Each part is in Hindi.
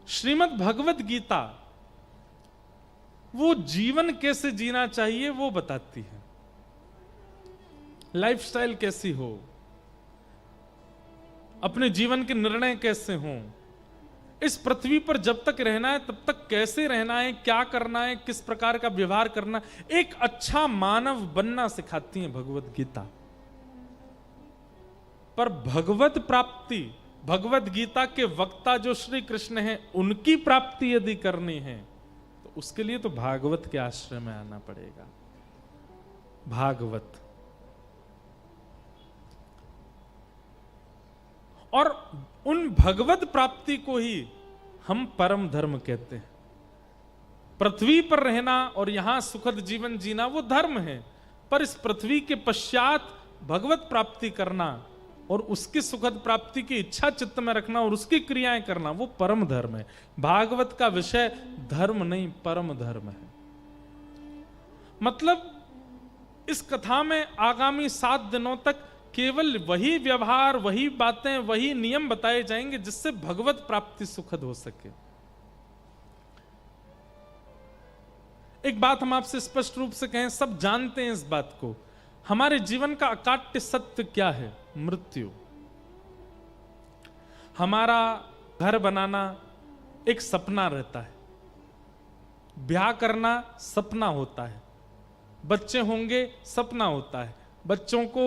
श्रीमद् भगवत गीता वो जीवन कैसे जीना चाहिए वो बताती है, लाइफस्टाइल कैसी हो, अपने जीवन के निर्णय कैसे हों, इस पृथ्वी पर जब तक रहना है तब तक कैसे रहना है, क्या करना है, किस प्रकार का व्यवहार करना, एक अच्छा मानव बनना सिखाती है भगवत गीता। पर भगवत प्राप्ति, भगवत गीता के वक्ता जो श्री कृष्ण हैं, उनकी प्राप्ति यदि करनी है तो उसके लिए तो भागवत के आश्रय में आना पड़ेगा। भागवत, और उन भगवत प्राप्ति को ही हम परम धर्म कहते हैं। पृथ्वी पर रहना और यहां सुखद जीवन जीना वो धर्म है, पर इस पृथ्वी के पश्चात भगवत प्राप्ति करना और उसकी सुखद प्राप्ति की इच्छा चित्त में रखना और उसकी क्रियाएं करना वो परम धर्म है। भागवत का विषय धर्म नहीं, परम धर्म है। मतलब इस कथा में आगामी 7 दिनों तक केवल वही व्यवहार, वही बातें, वही नियम बताए जाएंगे जिससे भगवत प्राप्ति सुखद हो सके। एक बात हम आपसे स्पष्ट रूप से कहें, सब जानते हैं इस बात को, हमारे जीवन का अकाट्य सत्य क्या है? मृत्यु। हमारा घर बनाना एक सपना रहता है, ब्याह करना सपना होता है, बच्चे होंगे सपना होता है, बच्चों को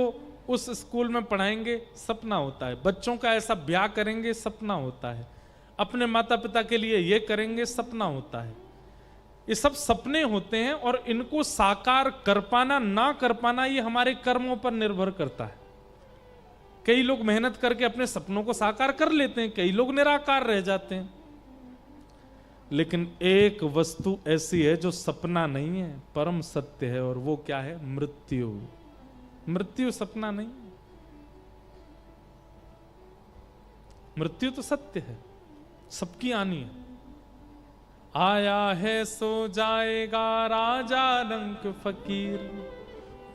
उस स्कूल में पढ़ाएंगे सपना होता है, बच्चों का ऐसा ब्याह करेंगे सपना होता है, अपने माता पिता के लिए ये करेंगे सपना होता है। ये सब सपने होते हैं और इनको साकार कर पाना ना कर पाना ये हमारे कर्मों पर निर्भर करता है। कई लोग मेहनत करके अपने सपनों को साकार कर लेते हैं, कई लोग निराकार रह जाते हैं। लेकिन एक वस्तु ऐसी है जो सपना नहीं है, परम सत्य है, और वो क्या है? मृत्यु। मृत्यु सपना नहीं, मृत्यु तो सत्य है, सबकी आनी है। आया है सो जाएगा राजा रंक फकीर,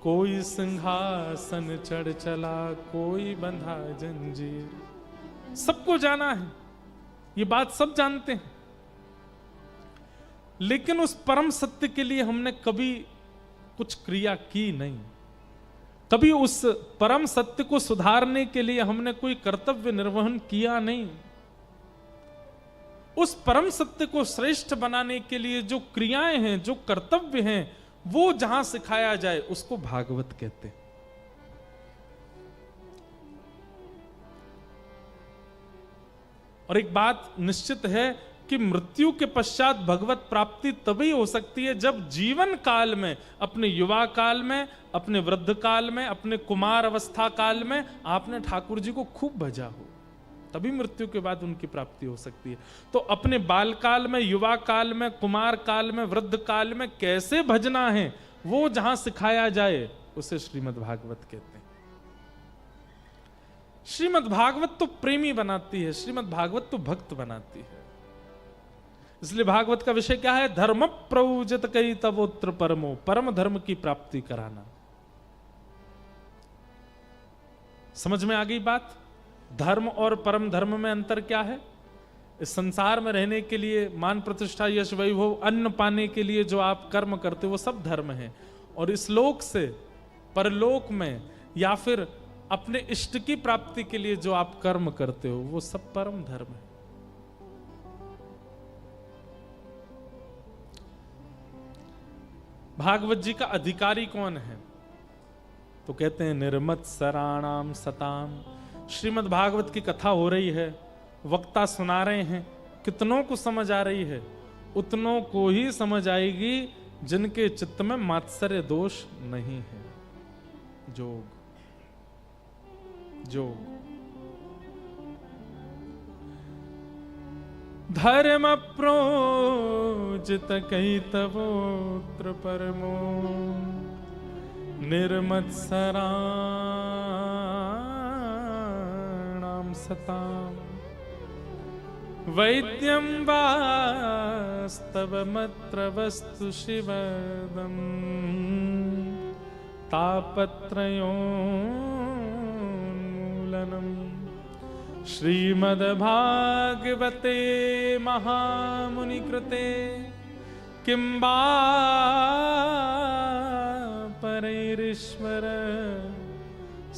कोई सिंहासन चढ़ चला, कोई बंधा जंजीर। सबको जाना है, ये बात सब जानते हैं। लेकिन उस परम सत्य के लिए हमने कभी कुछ क्रिया की नहीं, कभी उस परम सत्य को सुधारने के लिए हमने कोई कर्तव्य निर्वहन किया नहीं। उस परम सत्य को श्रेष्ठ बनाने के लिए जो क्रियाएं हैं, जो कर्तव्य हैं, वो जहां सिखाया जाए उसको भागवत कहते हैं। और एक बात निश्चित है कि मृत्यु के पश्चात भगवत प्राप्ति तभी हो सकती है जब जीवन काल में, अपने युवा काल में, अपने वृद्ध काल में, अपने कुमार अवस्था काल में आपने ठाकुर जी को खूब भजा हो, तभी मृत्यु के बाद उनकी प्राप्ति हो सकती है। तो अपने बाल काल में, युवा काल में, कुमार काल में, वृद्ध काल में कैसे भजना है वो जहां सिखाया जाए उसे श्रीमद् भागवत कहते हैं। श्रीमद् भागवत तो प्रेमी बनाती है, श्रीमद् भागवत तो भक्त बनाती है। इसलिए भागवत का विषय क्या है? धर्म प्रौजत कई तवोत्र परमो, परम धर्म की प्राप्ति कराना। समझ में आ गई बात? धर्म और परम धर्म में अंतर क्या है? इस संसार में रहने के लिए, मान प्रतिष्ठा, यश वैभव, अन्न पाने के लिए जो आप कर्म करते हो वो सब धर्म है। और इस लोक से परलोक में या फिर अपने इष्ट की प्राप्ति के लिए जो आप कर्म करते हो वो सब परम धर्म है। भागवत जी का अधिकारी कौन है? तो कहते हैं निर्मत्सराणाम सताम। श्रीमद् भागवत की कथा हो रही है, वक्ता सुना रहे हैं, कितनों को समझ आ रही है? उतनों को ही समझ आएगी जिनके चित्त में मात्सर्य दोष नहीं है। जोग, जोग। धर्म प्रोजित कई तवोत्र परमो, निर्मत्सराणाम सताम, वैद्यं वास्तवमत्र वस्तु शिवदम्, तापत्रयोन्मूलनम् श्रीमद्भागवते महामुनि कृते किंबा परैरीश्वर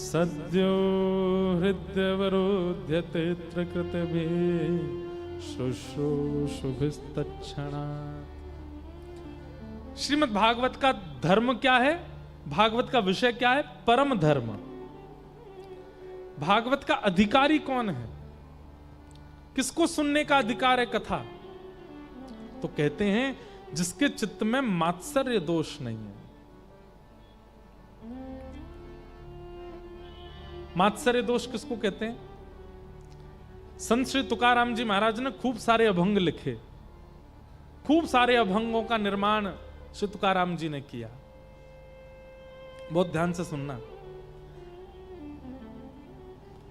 सद्यो हृदयवरोध्यते कृतभिः शुश्रूषुभिस्तत्क्षणात्। श्रीमद् भागवत का धर्म क्या है? भागवत का विषय क्या है? परम धर्म। भागवत का अधिकारी कौन है? किसको सुनने का अधिकार है कथा? तो कहते हैं जिसके चित्त में मात्सर्य दोष नहीं है। मात्सर्य दोष किसको कहते हैं? संत श्री तुकाराम जी महाराज ने खूब सारे अभंग लिखे, खूब सारे अभंगों का निर्माण श्री तुकाराम जी ने किया। बहुत ध्यान से सुनना।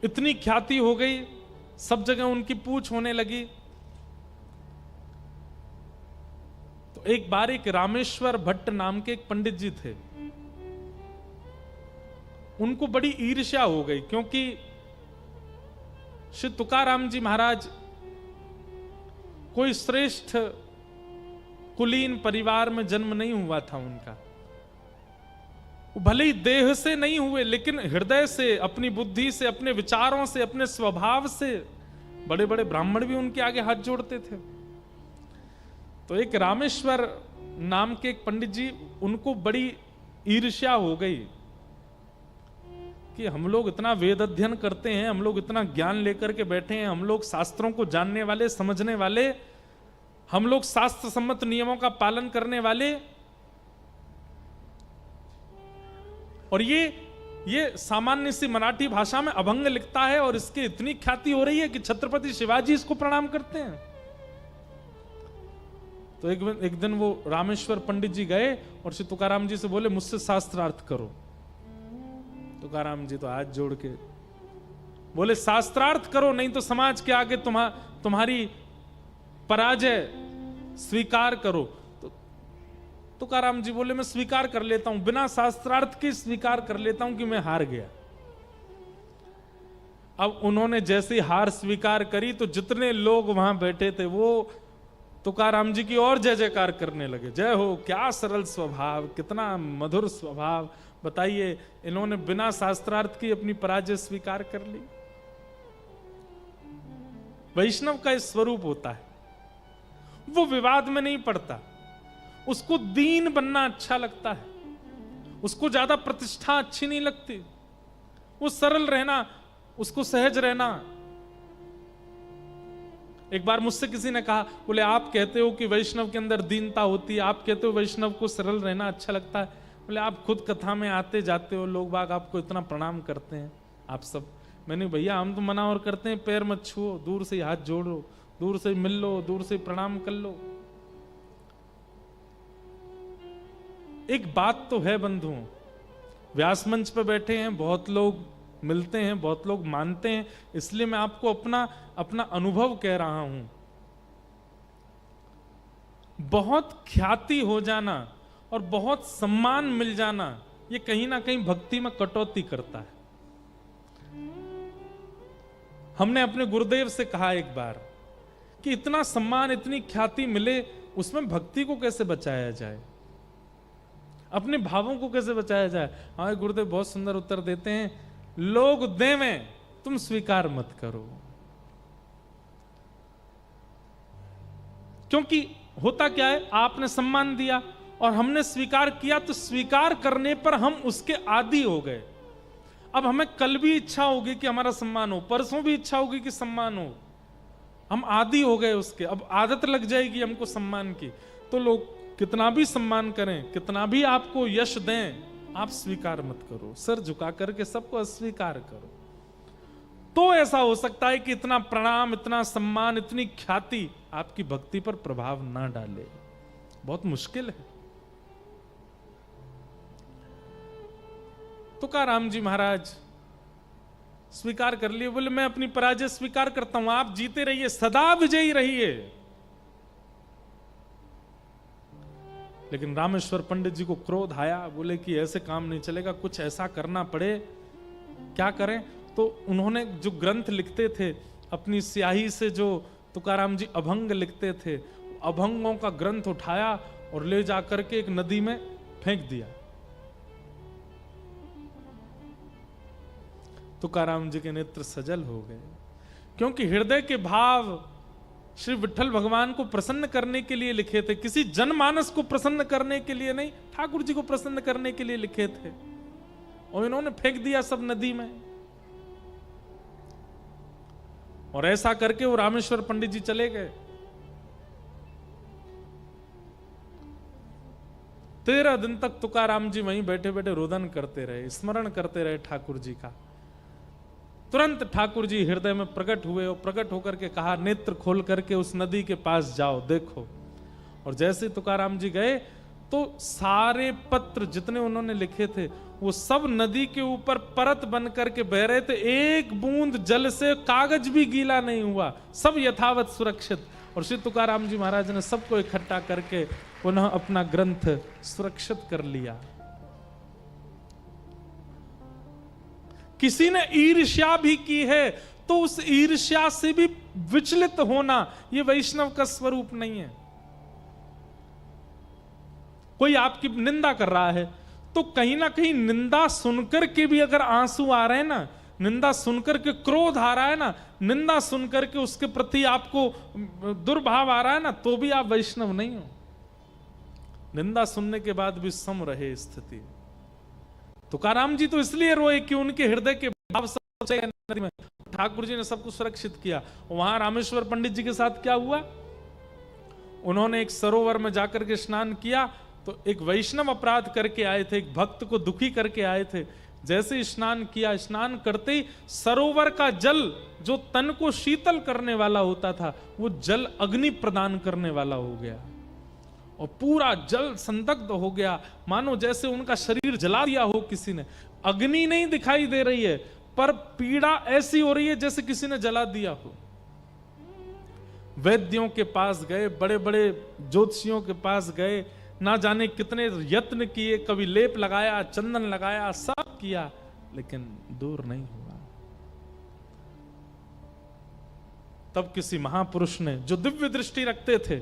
इतनी ख्याति हो गई, सब जगह उनकी पूछ होने लगी। तो एक बार एक रामेश्वर भट्ट नाम के एक पंडित जी थे, उनको बड़ी ईर्ष्या हो गई, क्योंकि श्री तुकाराम जी महाराज कोई श्रेष्ठ कुलीन परिवार में जन्म नहीं हुआ था उनका। भले ही देह से नहीं हुए, लेकिन हृदय से, अपनी बुद्धि से, अपने विचारों से, अपने स्वभाव से बड़े बड़े ब्राह्मण भी उनके आगे हाथ जोड़ते थे। तो एक रामेश्वर नाम के एक पंडित जी, उनको बड़ी ईर्ष्या हो गई कि हम लोग इतना वेद अध्ययन करते हैं, हम लोग इतना ज्ञान लेकर के बैठे हैं, हम लोग शास्त्रों को जानने वाले, समझने वाले, हम लोग शास्त्र सम्मत नियमों का पालन करने वाले, और ये सामान्य सी मराठी भाषा में अभंग लिखता है और इसकी इतनी ख्याति हो रही है कि छत्रपति शिवाजी इसको प्रणाम करते हैं। तो एक दिन वो रामेश्वर पंडित जी गए और श्री तुकाराम जी से बोले, मुझसे शास्त्रार्थ करो। तुकाराम जी तो हाथ जोड़ के बोले, शास्त्रार्थ करो, नहीं तो समाज के आगे तुम्हारी पराजय स्वीकार करो। तो तुकाराम जी बोले, मैं स्वीकार कर लेता हूं, बिना शास्त्रार्थ के स्वीकार कर लेता हूं कि मैं हार गया। अब उन्होंने जैसे हार स्वीकार करी तो जितने लोग वहां बैठे थे वो तुकाराम जी की और जय जयकार करने लगे। जय हो, क्या सरल स्वभाव, कितना मधुर स्वभाव। बताइए, इन्होंने बिना शास्त्रार्थ की अपनी पराजय स्वीकार कर ली। वैष्णव का इस स्वरूप होता है, वो विवाद में नहीं पड़ता, उसको दीन बनना अच्छा लगता है, उसको ज्यादा प्रतिष्ठा अच्छी नहीं लगती, वो सरल रहना, उसको सहज रहना। एक बार मुझसे किसी ने कहा, बोले आप कहते हो कि वैष्णव के अंदर दीनता होती है, आप कहते हो वैष्णव को सरल रहना अच्छा लगता है, बोले आप खुद कथा में आते जाते हो, लोग बाग आपको इतना प्रणाम करते हैं, आप सब। मैंने, भैया हम तो मना और करते हैं, पैर मत छुओ, दूर से हाथ जोड़ो, दूर से मिल लो, दूर से प्रणाम कर लो। एक बात तो है बंधुओं, व्यास मंच पे बैठे हैं, बहुत लोग मिलते हैं, बहुत लोग मानते हैं, इसलिए मैं आपको अपना अनुभव कह रहा हूं। बहुत ख्याति हो जाना और बहुत सम्मान मिल जाना, ये कहीं ना कहीं भक्ति में कटौती करता है। हमने अपने गुरुदेव से कहा एक बार कि इतना सम्मान, इतनी ख्याति मिले, उसमें भक्ति को कैसे बचाया जाए, अपने भावों को कैसे बचाया जाए। हमारे गुरुदेव बहुत सुंदर उत्तर देते हैं, लोग देवें, तुम स्वीकार मत करो। क्योंकि होता क्या है, आपने सम्मान दिया और हमने स्वीकार किया, तो स्वीकार करने पर हम उसके आदी हो गए। अब हमें कल भी इच्छा होगी कि हमारा सम्मान हो, परसों भी इच्छा होगी कि सम्मान हो, हम आदी हो गए उसके, अब आदत लग जाएगी हमको सम्मान की। तो लोग कितना भी सम्मान करें, कितना भी आपको यश दें, आप स्वीकार मत करो, सर झुका करके सबको अस्वीकार करो। तो ऐसा हो सकता है कि इतना प्रणाम, इतना सम्मान, इतनी ख्याति आपकी भक्ति पर प्रभाव ना डाले। बहुत मुश्किल है। तुकाराम जी महाराज स्वीकार कर लिए, बोले मैं अपनी पराजय स्वीकार करता हूं, आप जीते रहिए, सदा विजयी रहिए। लेकिन रामेश्वर पंडित जी को क्रोध आया, बोले कि ऐसे काम नहीं चलेगा, कुछ ऐसा करना पड़े। क्या करें? तो उन्होंने जो ग्रंथ लिखते थे अपनी स्याही से जो तुकाराम जी अभंग लिखते थे, अभंगों का ग्रंथ उठाया और ले जाकर के एक नदी में फेंक दिया। तुकाराम जी के नेत्र सजल हो गए, क्योंकि हृदय के भाव श्री विठ्ठल भगवान को प्रसन्न करने के लिए लिखे थे, किसी जनमानस को प्रसन्न करने के लिए नहीं, ठाकुर जी को प्रसन्न करने के लिए लिखे थे, और इन्होंने फेंक दिया सब नदी में। और ऐसा करके वो रामेश्वर पंडित जी चले गए। 13 दिन तक तुकाराम जी वहीं बैठे बैठे रोदन करते रहे, स्मरण करते रहे ठाकुर जी का। तुरंत ठाकुर जी हृदय में प्रकट हुए और प्रकट होकर के कहा, नेत्र खोल करके उस नदी के पास जाओ, देखो। और जैसे तुकाराम जी गए तो सारे पत्र जितने उन्होंने लिखे थे वो सब नदी के ऊपर परत बन करके बह रहे थे, एक बूंद जल से कागज भी गीला नहीं हुआ, सब यथावत सुरक्षित। और श्री तुकाराम जी महाराज ने सबको इकट्ठा करके पुनः अपना ग्रंथ सुरक्षित कर लिया। किसी ने ईर्ष्या भी की है तो उस ईर्ष्या से भी विचलित होना यह वैष्णव का स्वरूप नहीं है। कोई आपकी निंदा कर रहा है तो कहीं ना कहीं निंदा सुनकर के भी अगर आंसू आ रहे हैं ना, निंदा सुनकर के क्रोध आ रहा है ना, निंदा सुनकर के उसके प्रति आपको दुर्भाव आ रहा है ना, तो भी आप वैष्णव नहीं हो। निंदा सुनने के बाद भी सम रहे स्थिति। तुकाराम जी तो इसलिए रोए कि उनके हृदय के भाव सब नदी में, ठाकुर जी ने सबको सुरक्षित किया। वहां रामेश्वर पंडित जी के साथ क्या हुआ, उन्होंने एक सरोवर में जाकर के स्नान किया तो एक वैष्णव अपराध करके आए थे, एक भक्त को दुखी करके आए थे। जैसे स्नान किया, स्नान करते ही सरोवर का जल जो तन को शीतल करने वाला होता था वो जल अग्नि प्रदान करने वाला हो गया और पूरा जल संदग्ध हो गया, मानो जैसे उनका शरीर जला दिया हो किसी ने। अग्नि नहीं दिखाई दे रही है पर पीड़ा ऐसी हो रही है जैसे किसी ने जला दिया हो। वैद्यों के पास गए, बड़े बड़े ज्योतिषियों के पास गए, ना जाने कितने यत्न किए, कभी लेप लगाया, चंदन लगाया, सब किया, लेकिन दूर नहीं हुआ। तब किसी महापुरुष ने जो दिव्य दृष्टि रखते थे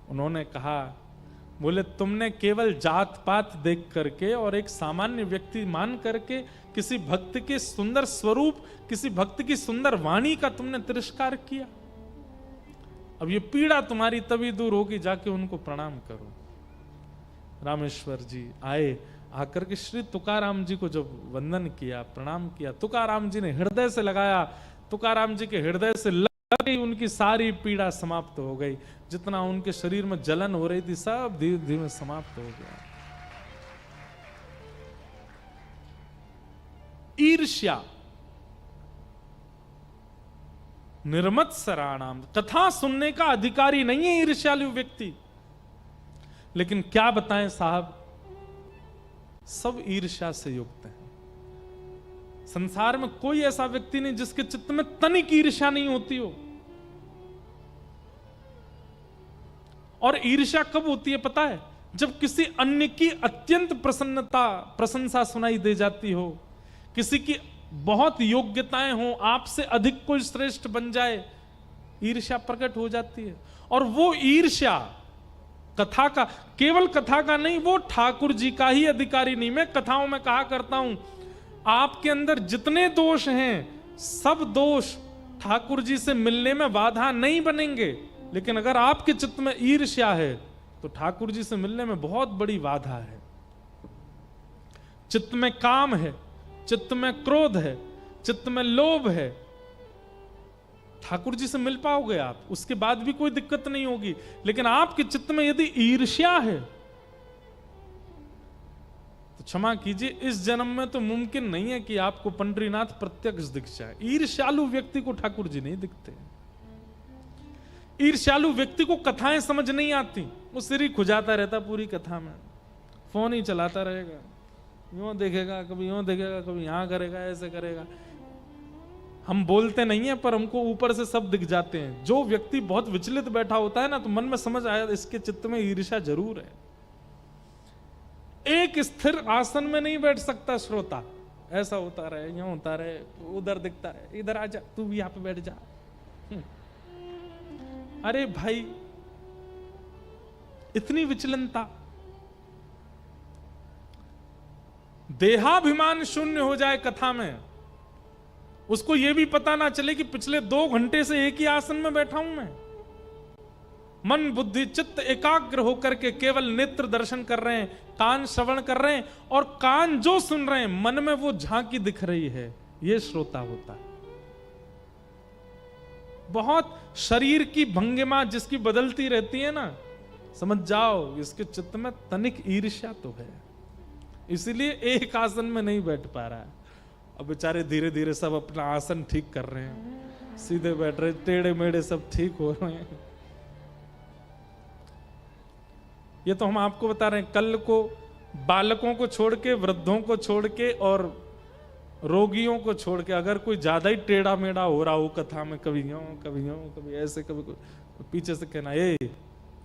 उन्होंने कहा, बोले तुमने केवल जात पात देख करके और एक सामान्य व्यक्ति मान करके किसी भक्त के सुंदर स्वरूप, किसी भक्त की सुंदर वाणी का तुमने तिरस्कार किया। अब ये पीड़ा तुम्हारी तभी दूर होगी, जाके उनको प्रणाम करो। रामेश्वर जी आए, आकर के श्री तुकाराम जी को जब वंदन किया, प्रणाम किया, तुकाराम जी ने हृदय से लगाया, तुकाराम जी के हृदय से लगी उनकी सारी पीड़ा समाप्त हो गई। जितना उनके शरीर में जलन हो रही थी सब धीरे धीरे समाप्त हो गया। ईर्ष्या निर्मत्सराणाम, कथा सुनने का अधिकारी नहीं है ईर्ष्यालु व्यक्ति। लेकिन क्या बताएं साहब, सब ईर्ष्या से युक्त हैं। संसार में कोई ऐसा व्यक्ति नहीं जिसके चित्त में तनिक ईर्ष्या नहीं होती हो। और ईर्ष्या कब होती है पता है, जब किसी अन्य की अत्यंत प्रशंसा सुनाई दे जाती हो, किसी की बहुत योग्यताएं हो, आपसे अधिक कोई श्रेष्ठ बन जाए, ईर्ष्या प्रकट हो जाती है। और वो ईर्ष्या कथा का, केवल कथा का नहीं, वो ठाकुर जी का ही अधिकारी नहीं। मैं कथाओं में कहा करता हूं, आपके अंदर जितने दोष हैं सब दोष ठाकुर जी से मिलने में बाधा नहीं बनेंगे, लेकिन अगर आपके चित्त में ईर्ष्या है तो ठाकुर जी से मिलने में बहुत बड़ी बाधा है। चित्त में काम है, चित्त में क्रोध है, चित्त में लोभ है, ठाकुर जी से मिल पाओगे आप, उसके बाद भी कोई दिक्कत नहीं होगी। लेकिन आपके चित्त में यदि ईर्ष्या है तो क्षमा कीजिए, इस जन्म में तो मुमकिन नहीं है कि आपको पंडरीनाथ प्रत्यक्ष दिख जाए। ईर्ष्यालु व्यक्ति को ठाकुर जी नहीं दिखते। ईर्ष्यालु व्यक्ति को कथाएं समझ नहीं आती, वो सिर ही खुजाता रहता पूरी कथा में, फोन ही चलाता रहेगा, यूं देखेगा, कभी यूं देखेगा, कभी यहां करेगा, ऐसे करेगा। हम बोलते नहीं है पर हमको ऊपर से सब दिख जाते हैं। जो व्यक्ति बहुत विचलित बैठा होता है ना, तो मन में समझ आया इसके चित्त में ईर्ष्या जरूर है। एक स्थिर आसन में नहीं बैठ सकता श्रोता, ऐसा होता रहे, यूं होता रहे, उधर दिखता रहे, इधर आ जा, तू भी यहां पे बैठ जा, अरे भाई, इतनी विचलनता, देहाभिमान शून्य हो जाए कथा में, उसको यह भी पता ना चले कि पिछले 2 घंटे से एक ही आसन में बैठा हूं मैं। मन बुद्धि चित्त एकाग्र होकर के केवल नेत्र दर्शन कर रहे हैं, कान श्रवण कर रहे हैं, और कान जो सुन रहे हैं मन में वो झांकी दिख रही है, ये श्रोता होता है। बहुत शरीर की भंगिमा जिसकी बदलती रहती है ना, समझ जाओ इसके चित्त में तनिक ईर्ष्या तो है, इसीलिए एक आसन में नहीं बैठ पा रहा है। अब बेचारे धीरे धीरे सब अपना आसन ठीक कर रहे हैं, सीधे बैठ रहे, टेढ़े मेढ़े सब ठीक हो रहे हैं। ये तो हम आपको बता रहे हैं। कल को बालकों को छोड़ के, वृद्धों को छोड़ के और रोगियों को छोड़ के अगर कोई ज्यादा ही टेढ़ा मेढ़ा हो रहा हो कथा में, कभी यूं कभी ऐसे कभी तो पीछे से कहना, ए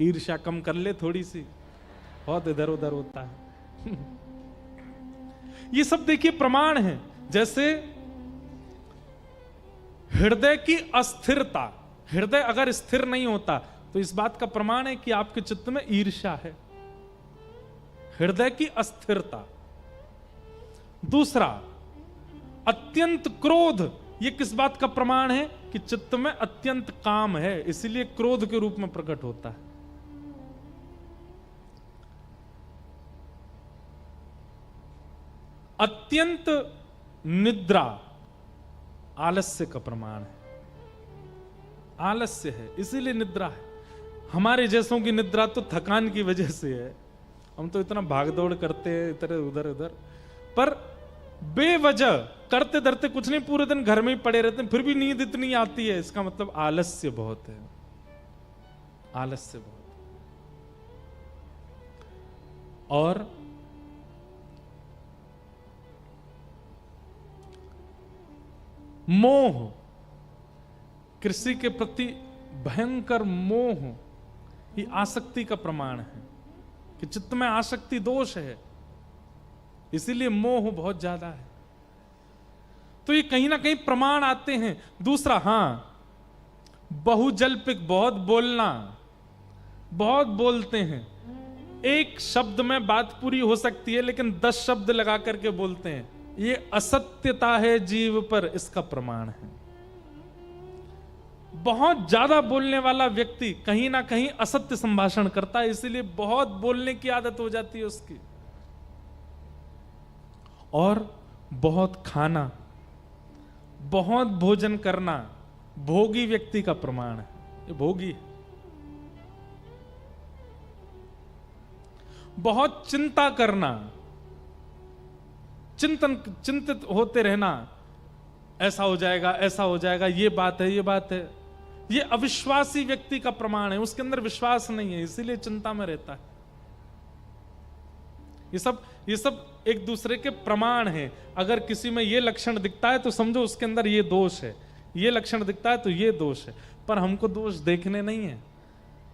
ईर्ष्या कम कर ले थोड़ी सी, बहुत इधर उधर होता है। ये सब देखिए प्रमाण है। जैसे हृदय की अस्थिरता, हृदय अगर स्थिर नहीं होता तो इस बात का प्रमाण है कि आपके चित्त में ईर्ष्या है, हृदय की अस्थिरता। दूसरा, अत्यंत क्रोध, यह किस बात का प्रमाण है कि चित्त में अत्यंत काम है, इसीलिए क्रोध के रूप में प्रकट होता है। अत्यंत निद्रा आलस्य का प्रमाण है, आलस्य है इसीलिए निद्रा है। हमारे जैसों की निद्रा तो थकान की वजह से है, हम तो इतना भागदौड़ करते हैं इधर उधर उधर, पर बेवजह करते धरते कुछ नहीं, पूरे दिन घर में ही पड़े रहते हैं, फिर भी नींद इतनी आती है, इसका मतलब आलस्य बहुत है, आलस्य बहुत। और मोह, कृषि के प्रति भयंकर मोह, ये आसक्ति का प्रमाण है कि चित्त में आसक्ति दोष है, इसीलिए मोह बहुत ज्यादा है। तो ये कहीं ना कहीं प्रमाण आते हैं। दूसरा, हां, बहुजल्पिक, बहुत बोलना, बहुत बोलते हैं, एक शब्द में बात पूरी हो सकती है लेकिन 10 शब्द लगा करके बोलते हैं, ये असत्यता है जीव पर, इसका प्रमाण है। बहुत ज्यादा बोलने वाला व्यक्ति कहीं ना कहीं असत्य संभाषण करता है, इसीलिए बहुत बोलने की आदत हो जाती है उसकी। और बहुत खाना, बहुत भोजन करना भोगी व्यक्ति का प्रमाण है, ये भोगी है। बहुत चिंता करना, चिंतित होते रहना, ऐसा हो जाएगा ऐसा हो जाएगा, ये बात है ये बात है, ये अविश्वासी व्यक्ति का प्रमाण है, उसके अंदर विश्वास नहीं है, इसीलिए चिंता में रहता है। ये सब एक दूसरे के प्रमाण हैं। अगर किसी में ये लक्षण दिखता है तो समझो उसके अंदर ये दोष है, ये लक्षण दिखता है तो ये दोष है, पर हमको दोष देखने नहीं है।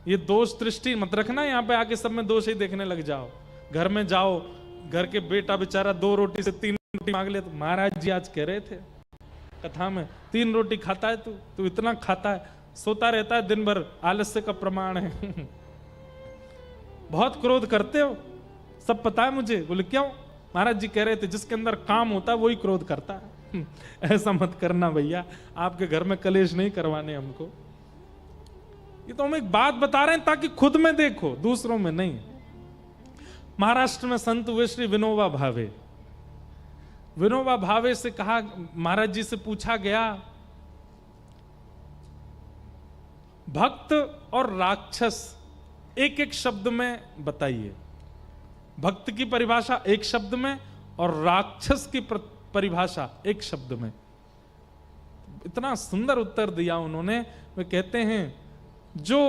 ये दोष दृष्टि मत रखना, यहां पे आके सब में दोष ही देखने लग जाओ। घर में जाओ, घर के बेटा बेचारा 2 रोटी से 3 रोटी मांग ले, तो महाराज जी आज कह रहे थे कथा में 3 रोटी खाता है तू इतना खाता है, सोता रहता है दिन भर, आलस्य का प्रमाण है। बहुत क्रोध करते हो, सब पता है मुझे। बोले क्यों? महाराज जी कह रहे थे जिसके अंदर काम होता है वही क्रोध करता है। ऐसा मत करना भैया, आपके घर में कलेश नहीं करवाने हमको। ये तो हम एक बात बता रहे हैं ताकि खुद में देखो, दूसरों में नहीं। महाराष्ट्र में संत हुए श्री विनोबा भावे। विनोबा भावे से कहा, महाराज जी से पूछा गया, भक्त और राक्षस एक एक शब्द में बताइए। भक्त की परिभाषा एक शब्द में और राक्षस की परिभाषा एक शब्द में। इतना सुंदर उत्तर दिया उन्होंने। वे कहते हैं, जो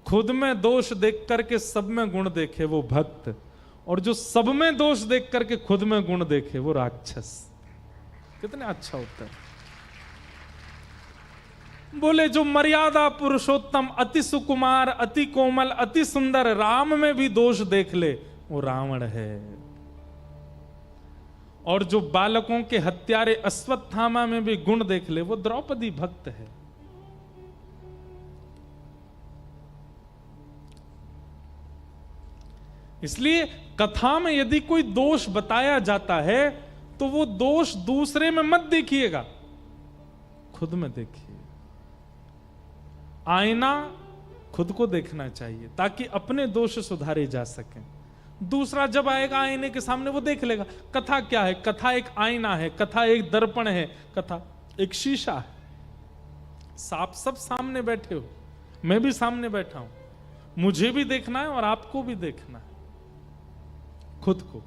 खुद में दोष देख करके सब में गुण देखे वो भक्त, और जो सब में दोष देख करके खुद में गुण देखे वो राक्षस। कितने अच्छा उत्तर। बोले जो मर्यादा पुरुषोत्तम, अति सुकुमार, अति कोमल, अति सुंदर राम में भी दोष देख ले वो रावण है, और जो बालकों के हत्यारे अश्वत्थामा में भी गुण देख ले वो द्रौपदी भक्त है। इसलिए कथा में यदि कोई दोष बताया जाता है तो वो दोष दूसरे में मत देखिएगा, खुद में देखिए। आईना खुद को देखना चाहिए ताकि अपने दोष सुधारे जा सकें। दूसरा जब आएगा आईने के सामने वो देख लेगा। कथा क्या है? कथा एक आईना है, कथा एक दर्पण है, कथा एक शीशा है। आप सब सामने बैठे हो, मैं भी सामने बैठा हूं, मुझे भी देखना है और आपको भी देखना है, खुद को।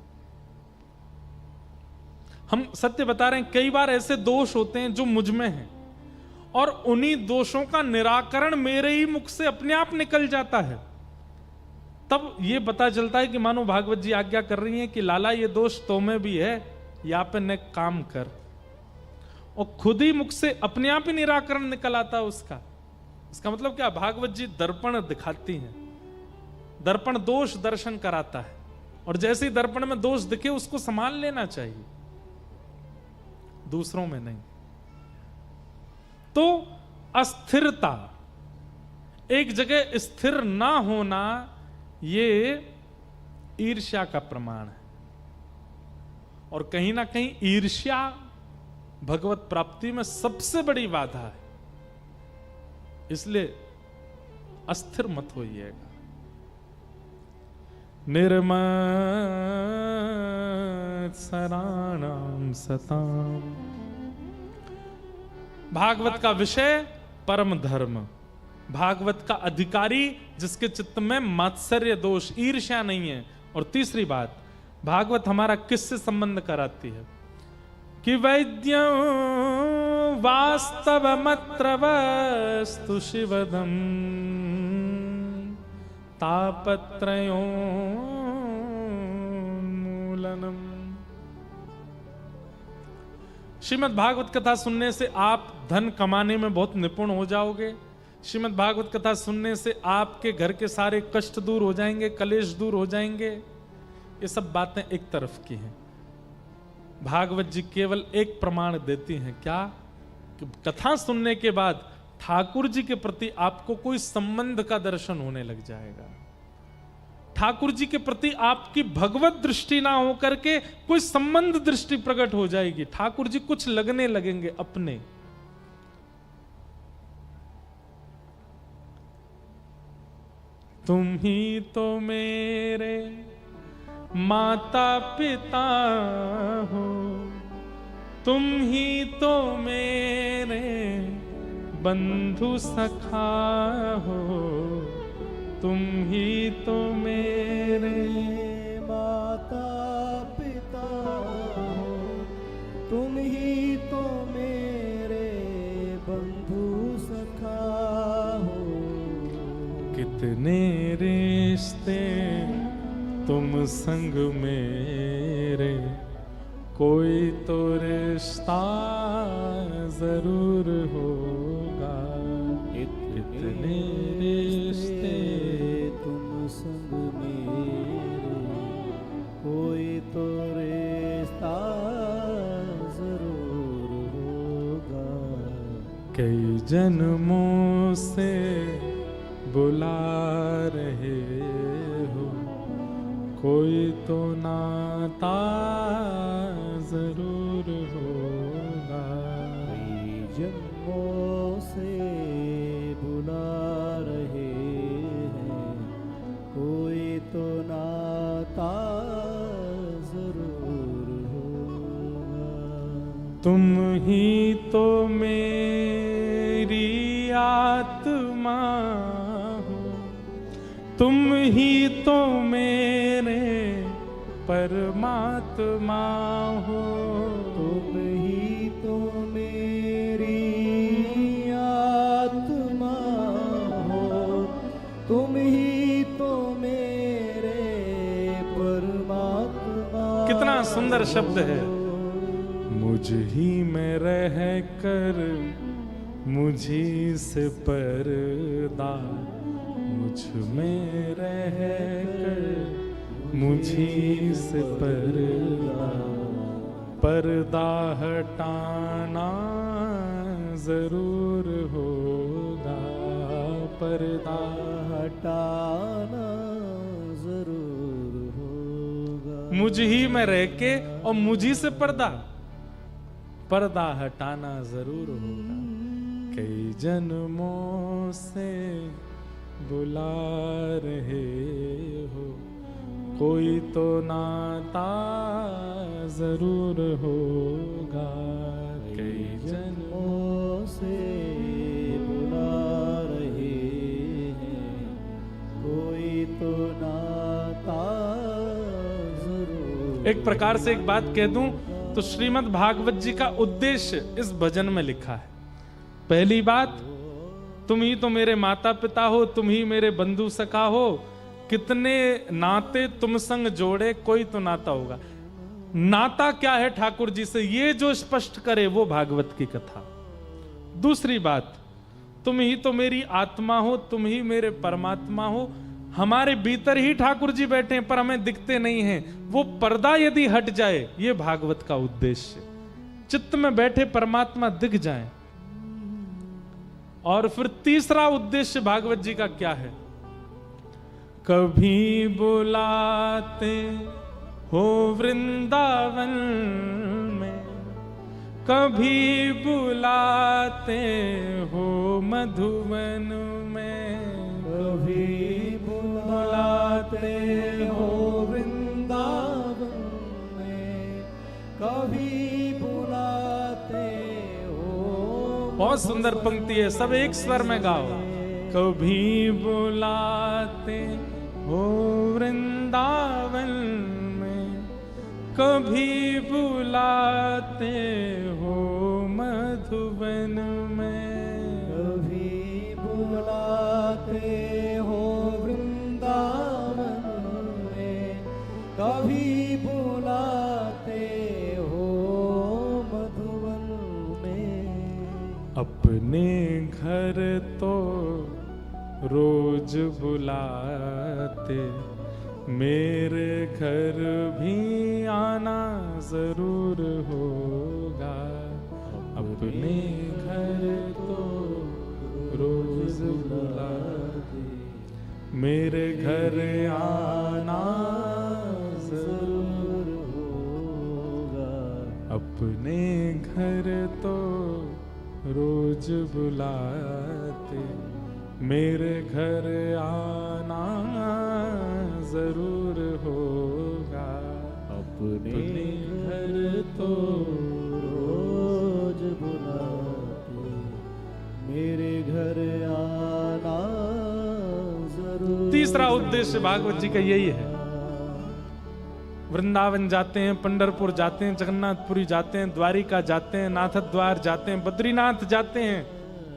हम सत्य बता रहे हैं, कई बार ऐसे दोष होते हैं जो मुझ में हैं और उन्हीं दोषों का निराकरण मेरे ही मुख से अपने आप निकल जाता है। तब यह पता चलता है कि मानो भागवत जी आज्ञा कर रही हैं कि लाला ये दोष तो में भी है, या पे न काम कर, और खुद ही मुख से अपने आप ही निराकरण निकल आता है उसका। इसका मतलब क्या? भागवत जी दर्पण दिखाती हैं, दर्पण दोष दर्शन कराता है, और जैसे ही दर्पण में दोष दिखे उसको संभाल लेना चाहिए, दूसरों में नहीं। तो अस्थिरता, एक जगह स्थिर ना होना, ये ईर्ष्या का प्रमाण है। और कहीं ना कहीं ईर्ष्या भगवत प्राप्ति में सबसे बड़ी बाधा है। इसलिए अस्थिर मत होइएगा। निर्मत्सराणां सताम, भागवत का विषय परम धर्म, भागवत का अधिकारी जिसके चित्त में मात्सर्य दोष ईर्ष्या नहीं है। और तीसरी बात, भागवत हमारा किससे संबंध कराती है कि वैद्यं वास्तवमत्र वस्तु शिवदम् तापत्रयोन्मूलनम्। श्रीमद् भागवत कथा सुनने से आप धन कमाने में बहुत निपुण हो जाओगे। श्रीमद् भागवत कथा सुनने से आपके घर के सारे कष्ट दूर हो जाएंगे, कलेश दूर हो जाएंगे। ये सब बातें एक तरफ की हैं। भागवत जी केवल एक प्रमाण देती हैं, क्या? कि कथा सुनने के बाद ठाकुर जी के प्रति आपको कोई संबंध का दर्शन होने लग जाएगा। ठाकुर जी के प्रति आपकी भगवत दृष्टि ना हो करके कोई संबंध दृष्टि प्रकट हो जाएगी। ठाकुर जी कुछ लगने लगेंगे अपने। तुम ही तो मेरे माता पिता हो, तुम ही तो मेरे बंधु सखा हो, तुम ही तो मेरे माता पिता हो, तुम ही तो मेरे बंधु सखा हो। कितने रिश्ते तुम संग मेरे, कोई तो रिश्ता जरूर होगा। इतने रिश्ते तुम संग मेरे, कोई तो रिश्ता जरूर होगा। कई जन्मों से बुला रहे हो, कोई तो नाता जरूर होगा। कई जन्मों से बुला रहे हैं, कोई तो नाता जरूर होगा। तुम ही तो मेरी आत्मा हो, तुम ही तो मेरे परमात्मा हो, तुम ही तो मेरी आत्मा हो, तुम ही तो मेरे परमात्मा। कितना सुंदर शब्द है। मुझ ही में रह कर मुझी से पर्दा, मुझ में रह कर मुझी से पर्दा, पर्दा हटाना जरूर होगा। पर्दा हटाना जरूर मुझ ही में रह के और मुझी से पर्दा हटाना जरूर होगा। कई जन्मों से बुला रहे हो, कोई तो नाता जरूर होगा। कई जन्मों से बुला रहे हैं, कोई तो नाता जरूर। एक प्रकार से एक बात कह दूं तो श्रीमद् भागवत जी का उद्देश्य इस भजन में लिखा है। पहली बात, तुम ही तो मेरे माता पिता हो, तुम ही मेरे बंधु सखा हो, कितने नाते तुम संग जोड़े, कोई तो नाता होगा। नाता क्या है ठाकुर जी से, ये जो स्पष्ट करे वो भागवत की कथा। दूसरी बात, तुम ही तो मेरी आत्मा हो, तुम ही मेरे परमात्मा हो। हमारे भीतर ही ठाकुर जी बैठे हैं पर हमें दिखते नहीं हैं। वो पर्दा यदि हट जाए, ये भागवत का उद्देश्य। चित्त में बैठे परमात्मा दिख जाएं। और फिर तीसरा उद्देश्य भागवत जी का क्या है? कभी बुलाते हो वृंदावन में, कभी बुलाते हो मधुवन में, कभी बुलाते हो वृंदावन में, कभी बुलाते हो। बहुत सुंदर पंक्ति है, सब एक स्वर में गाओ। कभी बुलाते हो वृंदावन में, कभी बुलाते हो मधुवन में, कभी बुलाते हो वृंदावन में, कभी बुलाते हो मधुवन में। अपने घर तो रोज बुलाते, मेरे घर भी आना जरूर होगा। अपने घर तो रोज बुलाते, मेरे घर आना जरूर होगा। अपने घर तो रोज बुलाते, मेरे घर आना जरूर होगा। अपने घर तो रोज बुलाते, मेरे घर आना जरूर। तीसरा उद्देश्य भागवत जी का यही है। वृंदावन जाते हैं, पंढरपुर जाते हैं, जगन्नाथपुरी जाते हैं, द्वारिका जाते हैं, नाथद्वार जाते हैं, बद्रीनाथ जाते हैं।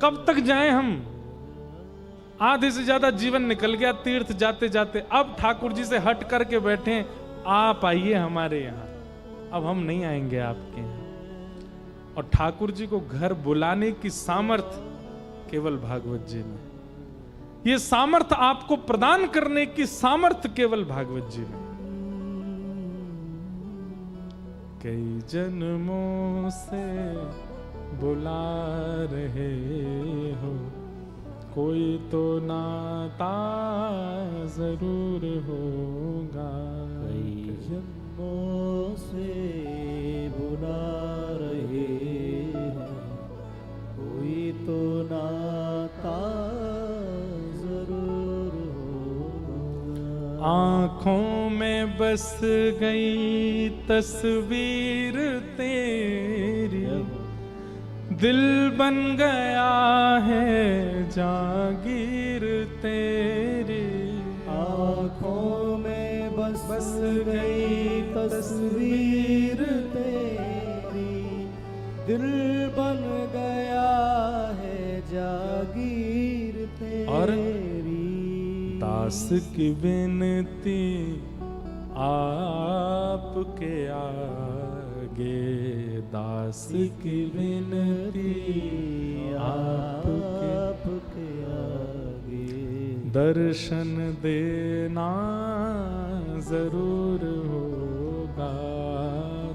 कब तक जाएं हम? आधे से ज्यादा जीवन निकल गया तीर्थ जाते जाते। अब ठाकुर जी से हट करके बैठे, आप आइए हमारे यहाँ। अब हम नहीं आएंगे आपके यहाँ। और ठाकुर जी को घर बुलाने की सामर्थ केवल भागवत जी में। ये सामर्थ आपको प्रदान करने की सामर्थ केवल भागवत जी में। कई जन्मों से बुला रहे हो, कोई तो नाता जरूर होगा। कई जन्मों से बुला रहे हैं, कोई तो नाता जरूर होगा। आँखों में बस गई तस्वीर तेरी, दिल बन गया है जागीर तेरी। आँखों में बस गई तस्वीर तेरी, दिल बन गया है जागीर तेरी। और दास की विनती आपके आगे, दास की विनती आपके आगे, दर्शन देना जरूर होगा।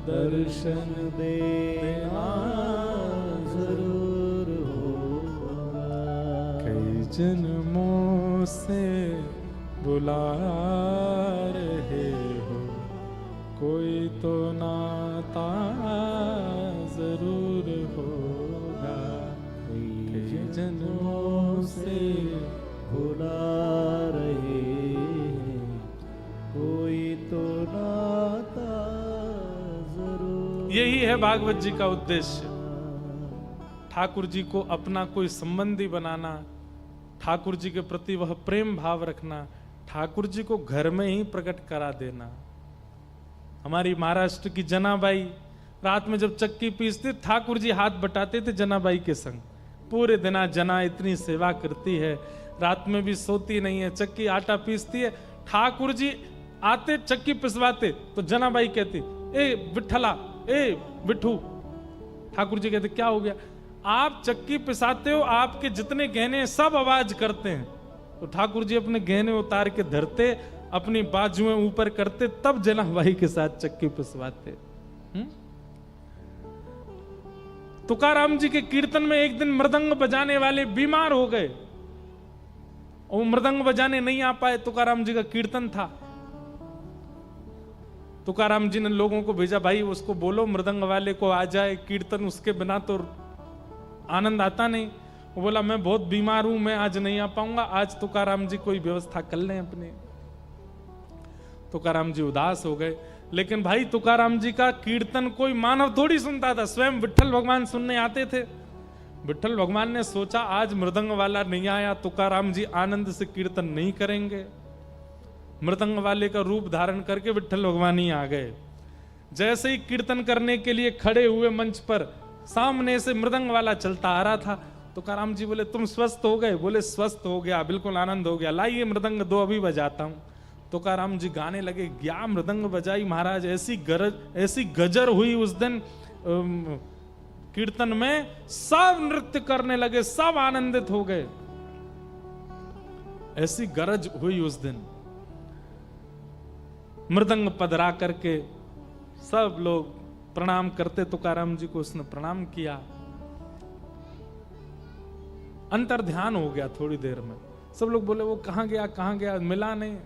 दर्शन देना जरूर होगा। कई जन्मों से बुला रहे हो, कोई तो नाता जरूर होगा ये जन्मों से भुला रहे हैं, कोई तो नाता जरूर। यही है भागवत जी का उद्देश्य, ठाकुर जी को अपना कोई संबंधी बनाना, ठाकुर जी के प्रति वह प्रेम भाव रखना, ठाकुर जी को घर में ही प्रकट करा देना। हमारी महाराष्ट्र की जनाबाई रात में जब चक्की पीसती, ठाकुर जी हाथ बटाते थे जनाबाई के संग। पूरे दिन जना इतनी सेवा करती है, रात में भी सोती नहीं है, चक्की आटा पीसती है। ठाकुर जी आते चक्की पिसवाते तो जनाबाई कहती, ए विठला, ए विठू। ठाकुर जी कहते क्या हो गया? आप चक्की पिसाते हो, आपके जितने गहने सब आवाज करते हैं। तो ठाकुर जी अपने गहने उतार के धरते, अपनी बाजुएं ऊपर करते, तब जनाबाई के साथ चक्की पिसवाते। तुकाराम जी के कीर्तन में एक दिन मृदंग बजाने वाले बीमार हो गए, और मृदंग बजाने नहीं आ पाए। तुकाराम जी का कीर्तन था, तुकाराम जी ने लोगों को भेजा, भाई उसको बोलो मृदंग वाले को आ जाए, कीर्तन उसके बिना तो आनंद आता नहीं। वो बोला मैं बहुत बीमार हूं, मैं आज नहीं आ पाऊंगा, आज तुकाराम जी कोई व्यवस्था कर लें अपने। तुकाराम जी उदास हो गए। लेकिन भाई तुकाराम जी का कीर्तन कोई मानव थोड़ी सुनता था, स्वयं विठल भगवान सुनने आते थे। विठल भगवान ने सोचा आज मृदंग वाला नहीं आया, तुकाराम जी आनंद से कीर्तन नहीं करेंगे। मृदंग वाले का रूप धारण करके विठल भगवान ही आ गए। जैसे ही कीर्तन करने के लिए खड़े हुए मंच पर, सामने से मृदंग वाला चलता आ रहा था। तुकाराम जी बोले तुम स्वस्थ हो गए? बोले स्वस्थ हो गया, बिल्कुल आनंद हो गया, लाइए मृदंग दो अभी बजाता हूं। तुकाराम जी गाने लगे, क्या मृदंग बजाई महाराज, ऐसी गजर हुई उस दिन कीर्तन में, सब नृत्य करने लगे, सब आनंदित हो गए, ऐसी गरज हुई उस दिन। मृदंग पधरा करके सब लोग प्रणाम करते, तुकाराम जी को उसने प्रणाम किया। अंतर ध्यान हो गया थोड़ी देर में। सब लोग बोले वो कहां गया, मिला नहीं।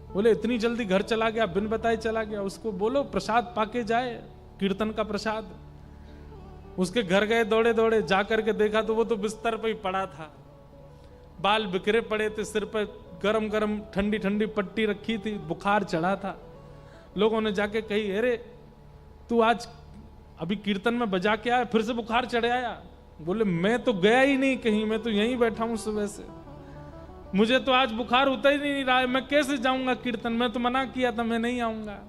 बोले इतनी जल्दी घर चला गया, बिन बताए चला गया, उसको बोलो प्रसाद पाके जाए, कीर्तन का प्रसाद। उसके घर गए दौड़े दौड़े, जाकर के देखा तो वो तो बिस्तर पे ही पड़ा था, बाल बिखरे पड़े थे, सिर पर गरम गरम ठंडी ठंडी पट्टी रखी थी, बुखार चढ़ा था। लोगों ने जाके कही, अरे तू आज अभी कीर्तन में बजा के आया, फिर से बुखार चढ़ आया? बोले मैं तो गया ही नहीं कहीं, मैं तो यहीं बैठा हूं सुबह से, मुझे तो आज बुखार उतर ही नहीं रहा है, मैं कैसे जाऊंगा कीर्तन, मैं तो मना किया था मैं नहीं आऊंगा।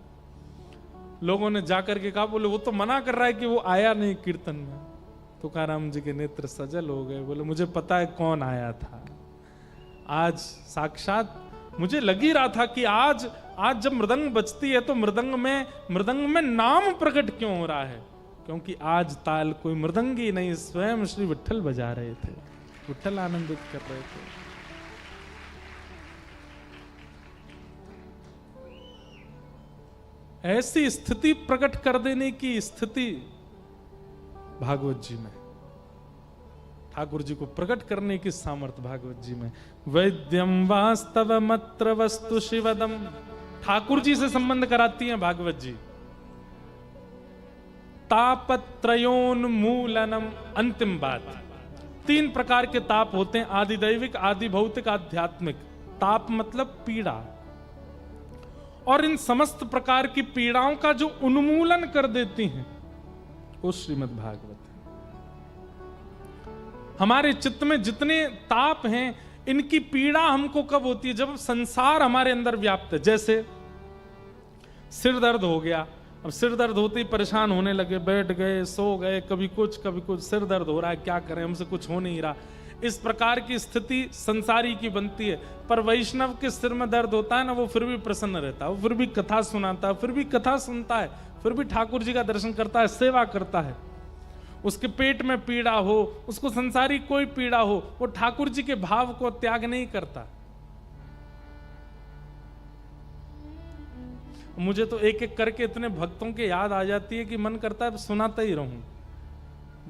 लोगों ने जाकर के कहा, बोले वो तो मना कर रहा है कि वो आया नहीं कीर्तन में। तुकाराम जी के नेत्र सजल हो गए, बोले मुझे पता है कौन आया था, आज साक्षात मुझे लग ही रहा था कि आज जब मृदंग बजती है तो मृदंग में नाम प्रकट क्यों हो रहा है, क्योंकि आज ताल कोई मृदंगी नहीं, स्वयं श्री विठल बजा रहे थे, विठल आनंदित कर रहे थे। ऐसी स्थिति प्रकट कर देने की स्थिति भागवत जी में, ठाकुर जी को प्रकट करने की सामर्थ्य भागवत जी में। वैद्यम वास्तवमत्र वस्तु शिवदम, ठाकुर जी से संबंध कराती हैं भागवत जी। तापत्रयोन्मूलनम, अंतिम बात, 3 प्रकार के ताप होते हैं, आदि दैविक, आदि भौतिक, आध्यात्मिक। ताप मतलब पीड़ा, और इन समस्त प्रकार की पीड़ाओं का जो उन्मूलन कर देती हैं वो श्रीमद् भागवत है। हमारे चित्त में जितने ताप हैं, इनकी पीड़ा हमको कब होती है? जब संसार हमारे अंदर व्याप्त है। जैसे सिर दर्द हो गया, अब सिर दर्द होते ही परेशान होने लगे, बैठ गए, सो गए, कभी कुछ सिर दर्द हो रहा है, क्या करें, हमसे कुछ हो नहीं रहा। इस प्रकार की स्थिति संसारी की बनती है। पर वैष्णव के सिर में दर्द होता है ना, वो फिर भी प्रसन्न रहता है, वो फिर भी कथा सुनाता है, फिर भी कथा सुनता है, फिर भी ठाकुर जी का दर्शन करता है, सेवा करता है। उसके पेट में पीड़ा हो, उसको संसारी कोई पीड़ा हो, वो ठाकुर जी के भाव को त्याग नहीं करता। मुझे तो एक एक करके इतने भक्तों के याद आ जाती है कि मन करता है सुनाता ही रहूं।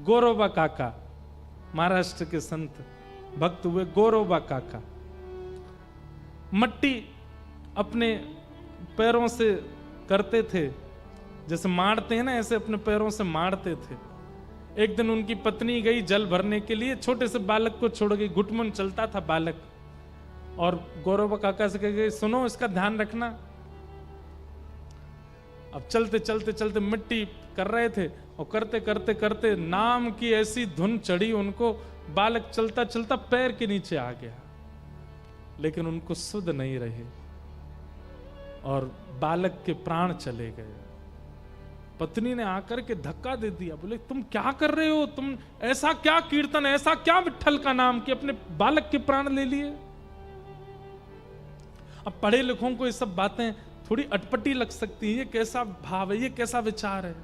गौरोबा काका, महाराष्ट्र के संत भक्त हुए गौरोबा काका, मट्टी अपने पैरों से करते थे, जैसे मारते हैं ना, ऐसे अपने पैरों से मारते थे। एक दिन उनकी पत्नी गई जल भरने के लिए, छोटे से बालक को छोड़ गई, घुटमुन चलता था बालक, और गौरव काका से कह गई, सुनो इसका ध्यान रखना। अब चलते चलते चलते मिट्टी कर रहे थे, और करते करते करते नाम की ऐसी धुन चढ़ी उनको, बालक चलता चलता पैर के नीचे आ गया, लेकिन उनको सुध नहीं रहे और बालक के प्राण चले गए। पत्नी ने आकर के धक्का दे दिया, बोले तुम क्या कर रहे हो, तुम ऐसा क्या कीर्तन, ऐसा क्या विट्ठल का नाम कि अपने बालक के प्राण ले लिए। अब पढ़े लिखों को ये सब बातें थोड़ी अटपटी लग सकती है, ये कैसा भाव है, ये कैसा विचार है।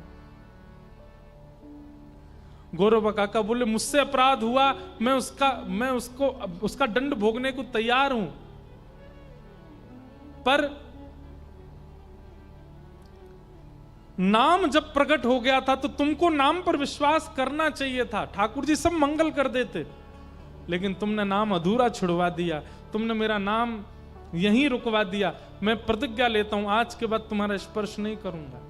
गौरव काका बोले मुझसे अपराध हुआ, मैं उसका दंड भोगने को तैयार हूं, पर नाम जब प्रकट हो गया था तो तुमको नाम पर विश्वास करना चाहिए था। ठाकुर जी सब मंगल कर देते, लेकिन तुमने नाम अधूरा छुड़वा दिया, तुमने मेरा नाम यहीं रुकवा दिया। मैं प्रतिज्ञा लेता हूं आज के बाद तुम्हारा स्पर्श नहीं करूंगा।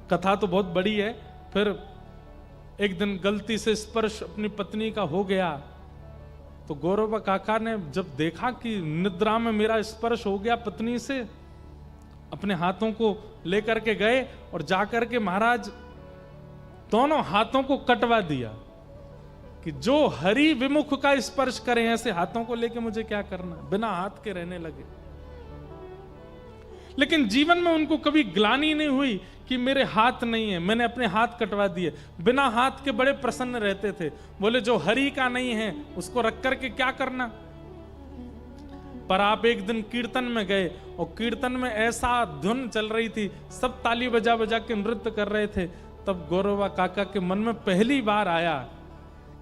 कथा तो बहुत बड़ी है। फिर एक दिन गलती से स्पर्श अपनी पत्नी का हो गया, तो गौरव काका ने जब देखा कि निद्रा में मेरा स्पर्श हो गया पत्नी से, अपने हाथों को लेकर के गए और जाकर के महाराज दोनों हाथों को कटवा दिया कि जो हरि विमुख का स्पर्श करें, ऐसे हाथों को लेके मुझे क्या करना, बिना हाथ के रहने लगे। लेकिन जीवन में उनको कभी ग्लानि नहीं हुई कि मेरे हाथ नहीं है, मैंने अपने हाथ कटवा दिए। बिना हाथ के बड़े प्रसन्न रहते थे, बोले जो हरि का नहीं है उसको रख करके क्या करना। पर आप एक दिन कीर्तन में गए और कीर्तन में ऐसा धुन चल रही थी, सब ताली बजा बजा के नृत्य कर रहे थे, तब गौरवा काका के मन में पहली बार आया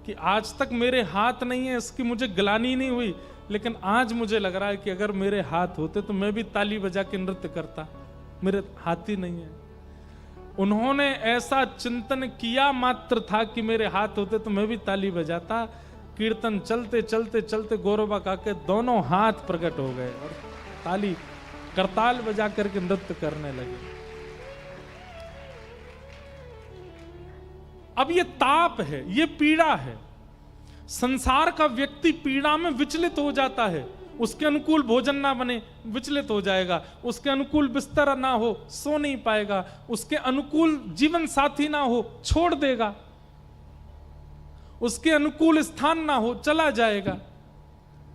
कि आज तक मेरे हाथ नहीं है, इसकी मुझे ग्लानि नहीं हुई, लेकिन आज मुझे लग रहा है कि अगर मेरे हाथ होते तो मैं भी ताली बजा के नृत्य करता, मेरे हाथ ही नहीं है। उन्होंने ऐसा चिंतन किया मात्र था कि मेरे हाथ होते तो मैं भी ताली बजाता। कीर्तन चलते चलते चलते गौरवा काके दोनों हाथ प्रकट हो गए और ताली करताल बजा करके नृत्य करने लगे। अब ये ताप है, ये पीड़ा है। संसार का व्यक्ति पीड़ा में विचलित हो जाता है, उसके अनुकूल भोजन ना बने विचलित हो जाएगा, उसके अनुकूल बिस्तर ना हो सो नहीं पाएगा, उसके अनुकूल जीवन साथी ना हो छोड़ देगा, उसके अनुकूल स्थान ना हो चला जाएगा।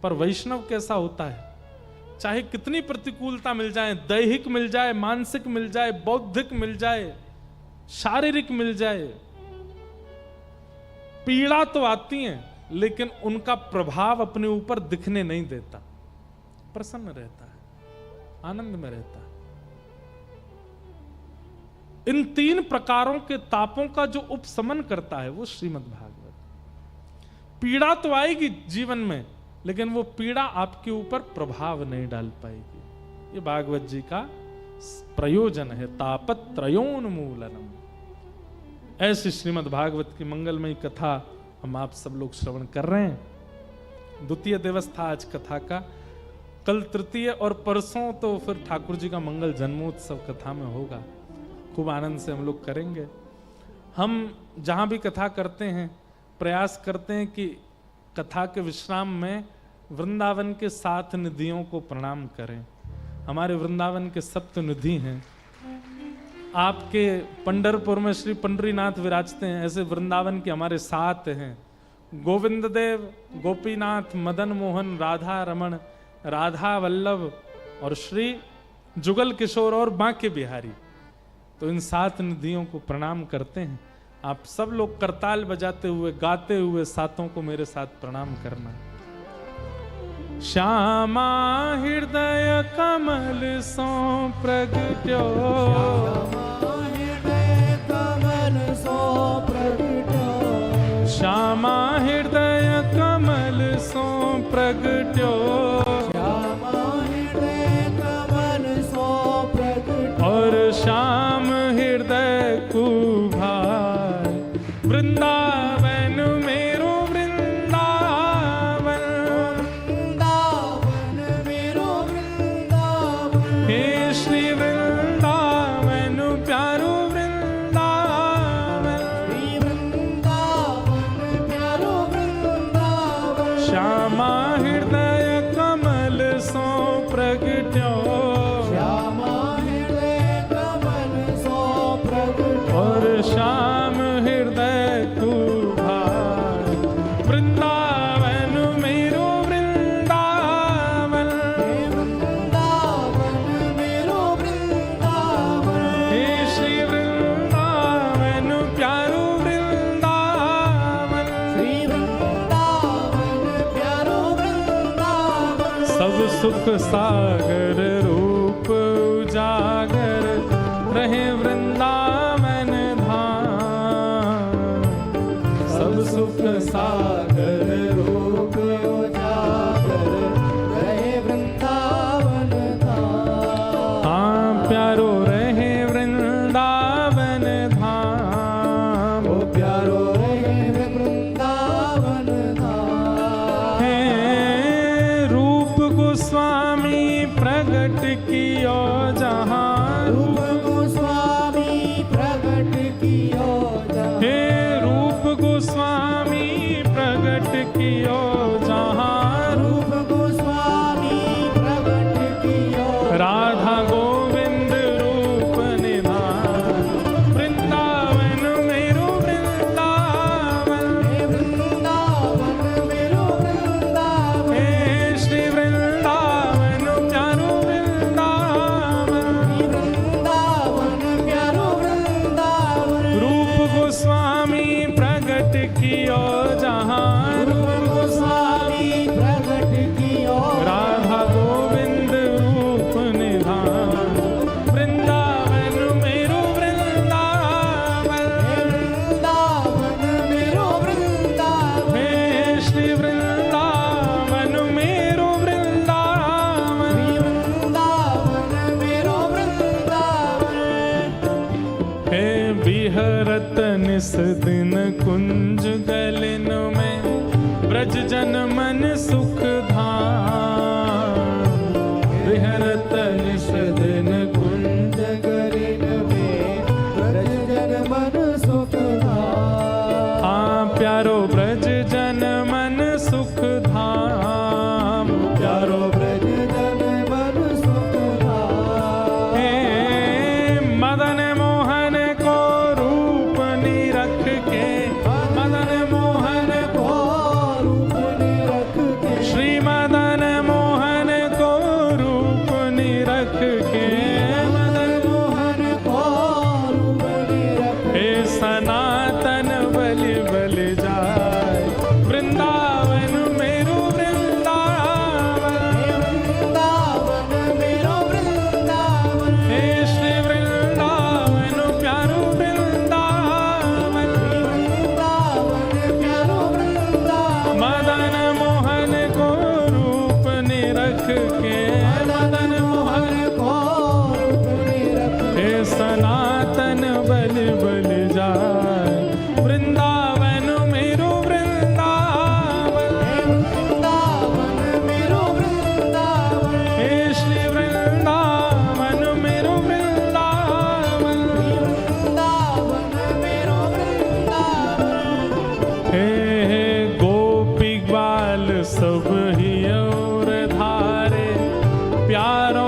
पर वैष्णव कैसा होता है, चाहे कितनी प्रतिकूलता मिल जाए, दैहिक मिल जाए, मानसिक मिल जाए, बौद्धिक मिल जाए, शारीरिक मिल जाए, पीड़ा तो आती है लेकिन उनका प्रभाव अपने ऊपर दिखने नहीं देता, प्रसन्न रहता है, आनंद में रहता है। इन तीन प्रकारों के तापों का जो उपशमन करता है वो श्रीमद् भागवत। पीड़ा तो आएगी जीवन में, लेकिन वो पीड़ा आपके ऊपर प्रभाव नहीं डाल पाएगी। ये भागवत जी का प्रयोजन है, तापत्रयोन्मूलनम। ऐसी श्रीमद् भागवत की मंगलमयी कथा हम आप सब लोग श्रवण कर रहे हैं। द्वितीय दिवस था आज कथा का, कल तृतीय और परसों तो फिर ठाकुर जी का मंगल जन्मोत्सव कथा में होगा। खूब आनंद से हम लोग करेंगे। हम जहां भी कथा करते हैं प्रयास करते हैं कि कथा के विश्राम में वृंदावन के 7 निधियों को प्रणाम करें। हमारे वृंदावन के सप्त निधि हैं। आपके पंढरपुर में श्री पंडरीनाथ विराजते हैं, ऐसे वृंदावन के हमारे 7 हैं। गोविंद देव, गोपीनाथ, मदन मोहन, राधा रमण, राधा वल्लभ और श्री जुगल किशोर और बांके बिहारी। तो इन 7 निधियों को प्रणाम करते हैं। आप सब लोग करताल बजाते हुए गाते हुए सातों को मेरे साथ प्रणाम करना। श्यामा हृदय कमल सो प्रगट्यो, हृदय कमल सो प्रगट्यो, श्यामा हृदय कमल सो प्रगट्यो, श्यामा हृदय कमल सो प्रगट्यो, और श्याम हृदय कुभार वृंदावन मेरो वृंदावन, वृंदावन मेरो वृंदावन, हे श्री वृंदावन श्यामा हृदय कमल सो प्रगट्यो श्यामा हृदय कमल सो प्रगट्यो और श्याम हृदय तू भाई वृंदावन मेरो वृंदावन वृंदावन मेरो वृंदावन हे श्री वृंदावन प्यारो वृंदावन श्री वृंदावन प्यारो वृंदावन सब सुख सागर रूप उजागर रहे वृंदावन धाम सब सुख सागर रूप उजागर रहे वृंदावन धाम हाँ प्यारो रहे वृंदावन धाम ओ प्यारो रहे वृंदावन धाम है रूप गोस्वामी प्रगट कियो जहाँ रूप गोस्वामी प्रगट कियो जहाँ हे रूप गोस्वामी प्रगट कियो जहाँ रूप गोस्वामी प्रगट कियो राधा गोविंद रूप निधान वृंदावन मेरो वृंदावन हे वृंदावन मेरो वृंदावन हे श्री वृंदावन प्यारो वृंदावन वृंदावन प्यारो वृंदावन रूप गोस्वामी प्रगट कियो जहाँ रूप गोस्वामी प्रगट कियो राधा गोविंद रूप निधान वृंदावन मेरो वृंदावन वृंदावन मेरो वृंदावन हे श्री वृंदावन मेरो वृंदावन वृंदावन मेरो वृंदावन हे विहरत निस दिन कुंज गलिन में ब्रज जन मन सुख धाम विहरत निस दिन कुंज जगरिन में ब्रज जन मन सुख धाम हाँ प्यारो ब्रज जन मन सुख धाम प्यारो ब्रज जन मन सुख धाम हे मदन मोहन को रूप निरख के मदन मोहन को रूप निरख के श्री मदन मोहन को रूप निरख के मदन मोहन को रूप निरख हे सनातन बलि बलि जाय वृंदावन मेरो वृंदावन वृंदावन मेरो वृंदावन हे श्री वृंदावन प्यारो वृंदावन वृंदावन प्यारो वृंदावन मदन मोहन को रूप निरख के मदन मोहन को रूप निरख हे सनातन बलि बलि जाय वृंदावन मेरो वृंदावन वृंदावन मेरो वृंदावन हे श्री वृंदावन मेरो वृंदावन वृंदावन मेरो वृंदावन हे गोपी ग्वाल सब ही और धारे प्यारो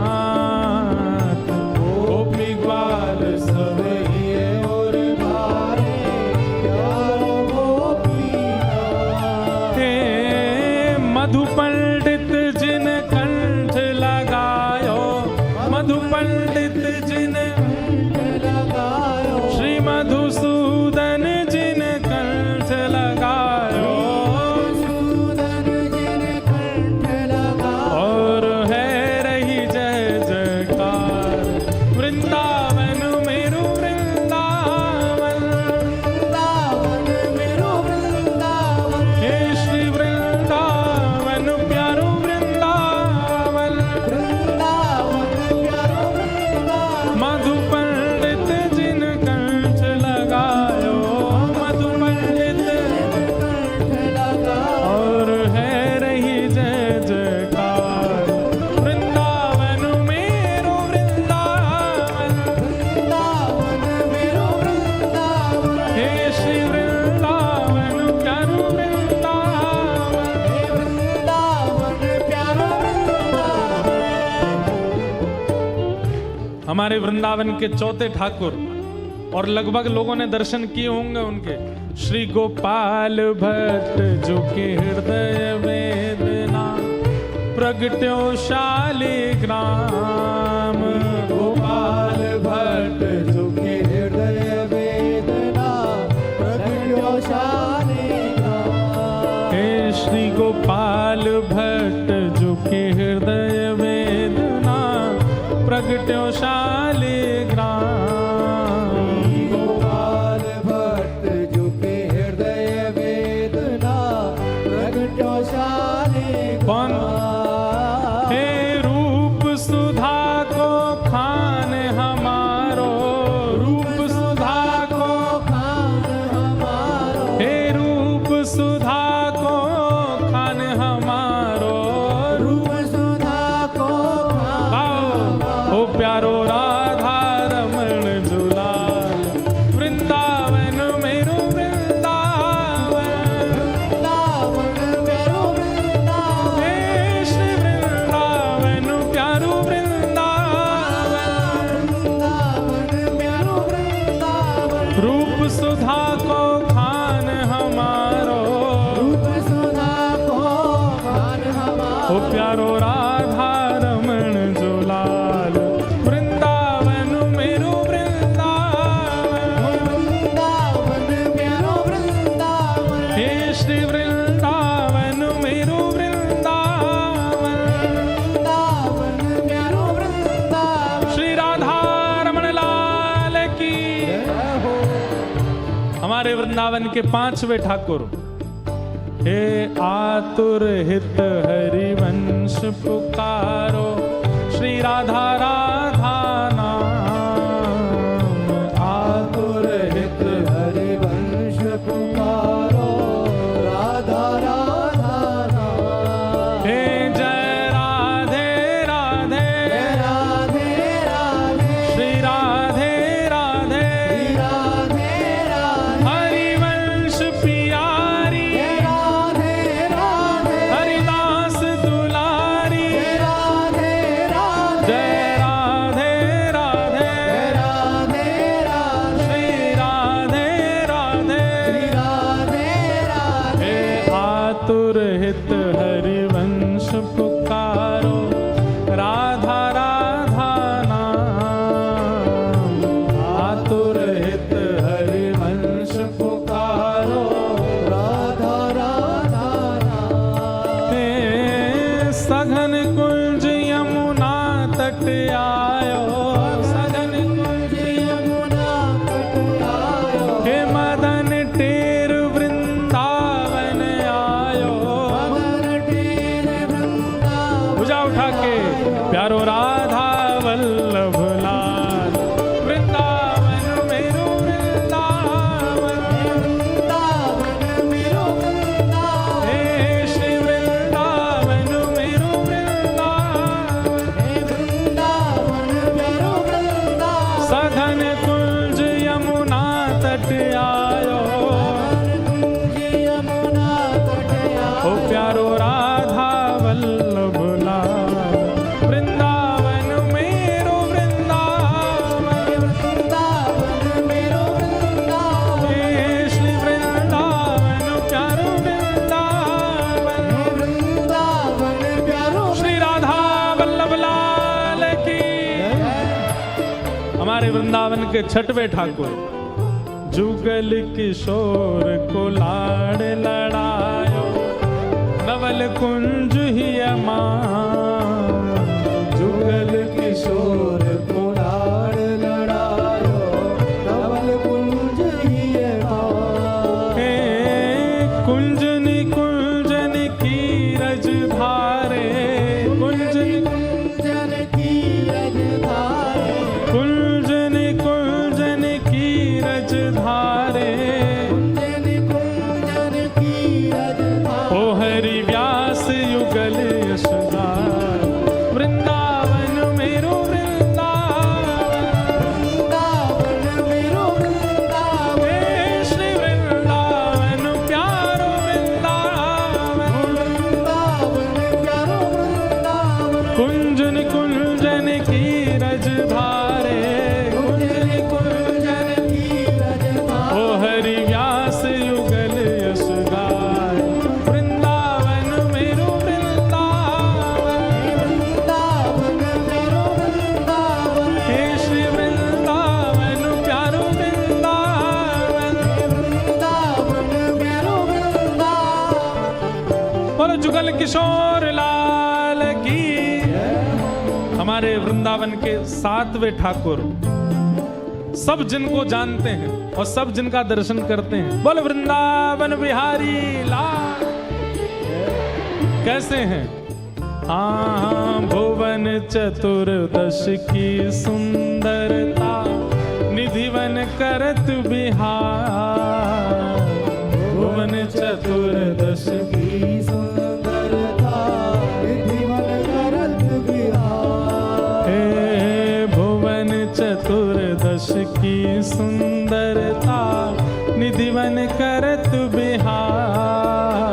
गोपीनाथ गोपी ग्वाल सब ही और भारे प्यारो गोपीनाथ हे मधु पंडित जिन कंठ लगायो मधु पंडित जिन लगायो श्री मधुसूदन जिन कंठ लगायो हमारे वृंदावन के चौथे ठाकुर, और लगभग लोगों ने दर्शन किए होंगे उनके, श्री गोपाल भट्ट जो के हृदय वेदना प्रगट्यो शालिग्राम। गोपाल भट्ट जो के हृदय वेदना प्रगट्यो शालिग्राम। हे श्री गोपाल भट्ट जो के हृदय वेदना प्रगट्यो शालिग्राम। गोपाल भट्ट जो के हृदय वेदना प्रगट्यो शालिग्राम। कौन? हे रूप सुधा को खान हमारो, रूप सुधा को, खान हमारो। हे रूप सुधा को खान हमारो। रूप सुधा को खान ओ प्यारो राधा रमण जुलाल, वृंदावन मेरो वृंदावन। वृंदावन मेरो वृंदावन। हे श्री वृंदावन प्यारो वृंदावन। वृंदावन मेरो वृंदावन। रूप सुधा को खान हमारो। रूप सुधा को खान हमारो। ओ प्यारो राधा रमण जुलाल, वृंदावन मेरो वृंदावन। वृंदावन मेरो वृंदावन। हे श्री वृंदावन मेरो वृंदावन। वृंदावन मेरो वृंदावन। श्री राधा रमण लाल की। जय हो। हमारे वृंदावन के पांचवे ठाकुर, हे आतुर हित हरिवंश पुकारो, श्री राधा राधा नाम। आतुर हित हरिवंश पुकारो, राधा राधा नाम। हे जय राधे राधे, जय राधे राधे। श्री राधे राधे, श्री राधे राधे। हरिवंश प्यारी, जय राधे राधे। हरिदास दुलारी। जय राधे राधे। जय राधे राधे, जय राधे राधे। श्री राधे राधे। श्री राधे राधे। हे आतुर हित हरिवंश पुकारो, राधा राधा नाम। आतुर हित हरिवंश पुकारो, राधा राधा नाम। हे सघन कुंज यमुना तट आयो, सघन कुंज यमुना तट आयो। हे मदन टेर वृंदावन आयो। मदन टेर वृंदावन। भुजा उठा के प्यारो राधा वल्लभ लाल, वृंदावन मेरो वृंदावन। वृंदावन मेरो वृंदावन। हे श्री वृंदावन मेरो वृंदावन। हे वृंदावन मेरो वृंदावन। सघन कुंज यमुना तट आयो। कुंज यमुना तट आयो। ओ प्यारो राधा वल्लभ लाल, वृंदावन मेरो वृंदावन। वृंदावन मेरो वृंदावन। हे श्री वृंदावन प्यारो वृंदावन। वृंदावन प्यारो। श्री राधा वल्लभ लाल की। हमारे वृंदावन के छठवें ठाकुर, जुगल किशोर को लाड़ लड़ायो, नवल कुंज ही अमान। जुगल किशोर को लाड़ लड़ायो, नवल कुंज ही मान। हे कुंजनी कुंजन की रज धारे, कुंजनी कुंजन की रजधारे। कुंजन कुंजन की रज धारे। कुंजन कुंजन की रजधारे। ओ हरि व्यास बोलो जुगल किशोर लाल की। हमारे वृंदावन के 7वें ठाकुर सब जिनको जानते हैं और सब जिनका दर्शन करते हैं, बोलो वृंदावन बिहारी लाल। कैसे हैं? हाँ, भुवन चतुर्दश की सुंदरता निधिवन करत बिहार। भुवन चतुर्दश की सुंदरता निधिवन करत बिहार। हे भुवन चतुर्दश की सुंदरता निधिवन करत बिहार।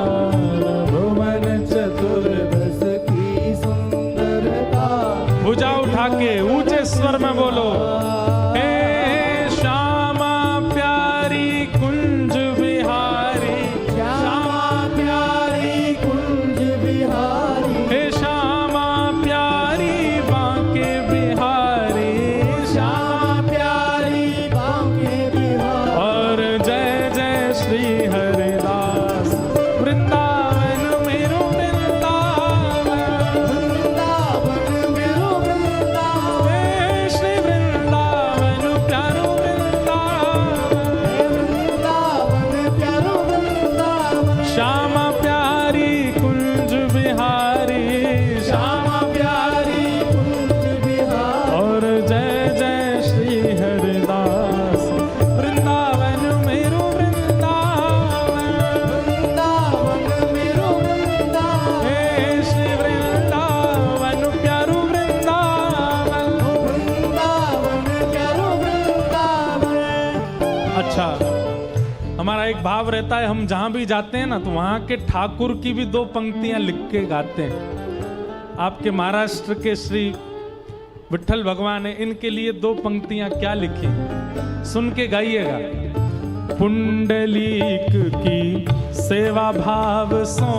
भुवन चतुर्दश की सुंदरता। भुजा उठा के ऊंचे स्वर में बोलो, हे श्यामा प्यारी कुंज बिहारी। श्यामा प्यारी कुंज बिहारी। हे श्यामा प्यारी बांके बिहारी। श्यामा प्यारी बांके बिहारी। और जय जय श्री हरिदास वृंदावन मेरो वृंदावन। वृंदावन मेरो वृंदावन। हे श्री वृंदावन प्यारो वृंदावन। वृंदावन प्यारो वृंदावन। श्यामा प्यारी कुंज बिहारी। श्यामा प्यारी कुंज बिहारी। और जय जय श्री हरिदास वृंदावन मेरो वृंदावन। वृंदावन मेरो वृंदावन। हे श्री वृंदावन प्यारो वृंदावन। वृंदावन प्यारो वृंदावन। अच्छा, हमारा एक भाव रहता है, हम जहां भी जाते हैं ना तो वहां के ठाकुर की भी 2 पंक्तियां लिख के गाते हैं। आपके महाराष्ट्र के श्री विठल भगवान है, इनके लिए 2 पंक्तियां क्या लिखी, सुन के गाइएगा। पुंडलीक की सेवा भाव सो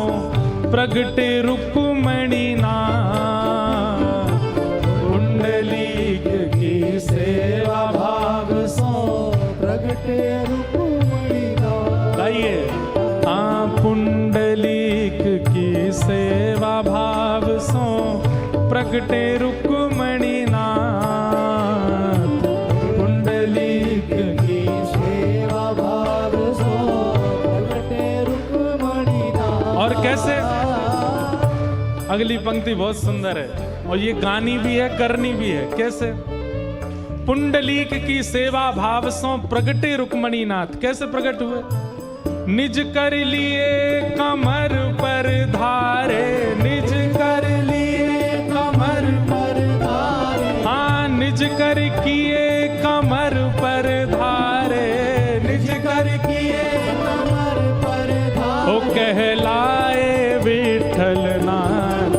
प्रगटे रुक्मणी नाम। पुंडलीक की सेवा भाव सो प्रगटे रुक्मणी नाम। गाइए। हाँ, पुंडलीक की सेवा भाव सो प्रगटे रुक्मणी नाथ। पुंडलीक की सेवा भाव सो प्रगटे रुक्मणी नाम। और कैसे? अगली पंक्ति बहुत सुंदर है और ये गानी भी है करनी भी है। कैसे? पुंडलीक की सेवा भाव सो प्रगटे रुक्मणी नाथ। कैसे प्रकट हुए? निज कर लिए कमर पर धारे। निज कर लिए कमर पर धारे। हाँ, निज कर किए कमर पर धारे। निज कर किए कमर पर धारे। ओ कहलाए विठल नाथ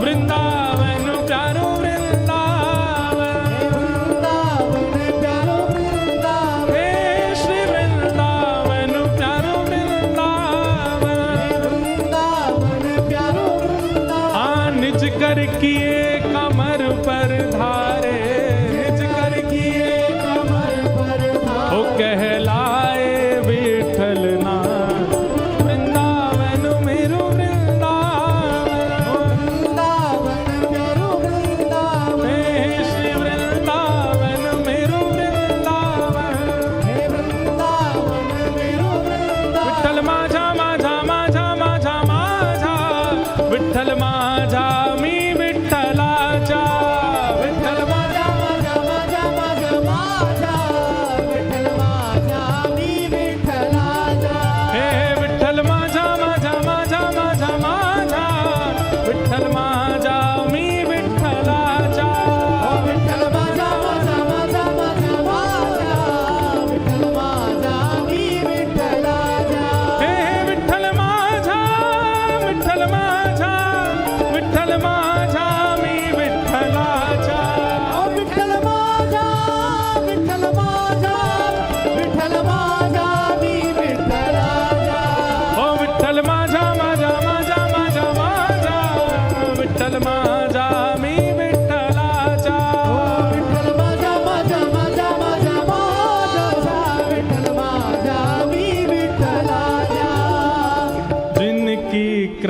वृंदावन प्यारो वृंदावन। वृंदावन प्यारो वृंदावन। हे श्री वृंदावन प्यारो वृंदावन। वृंदावन प्यारो वृंदावन। हाँ, निज कर किए कमर पर धारे। निज कर किए कमर पर धारे। ओ कहलाए विठल नाथ वृंदावन मेरो वृंदावन। वृंदावन प्यारो वृंदावन। हे श्री वृंदावन मेरो वृंदावन। हे वृंदावन मेरो वृंदावन। विठ्ठल माझा माझा माझा माझा माझा विठ्ठल माझा मी विठ्ठल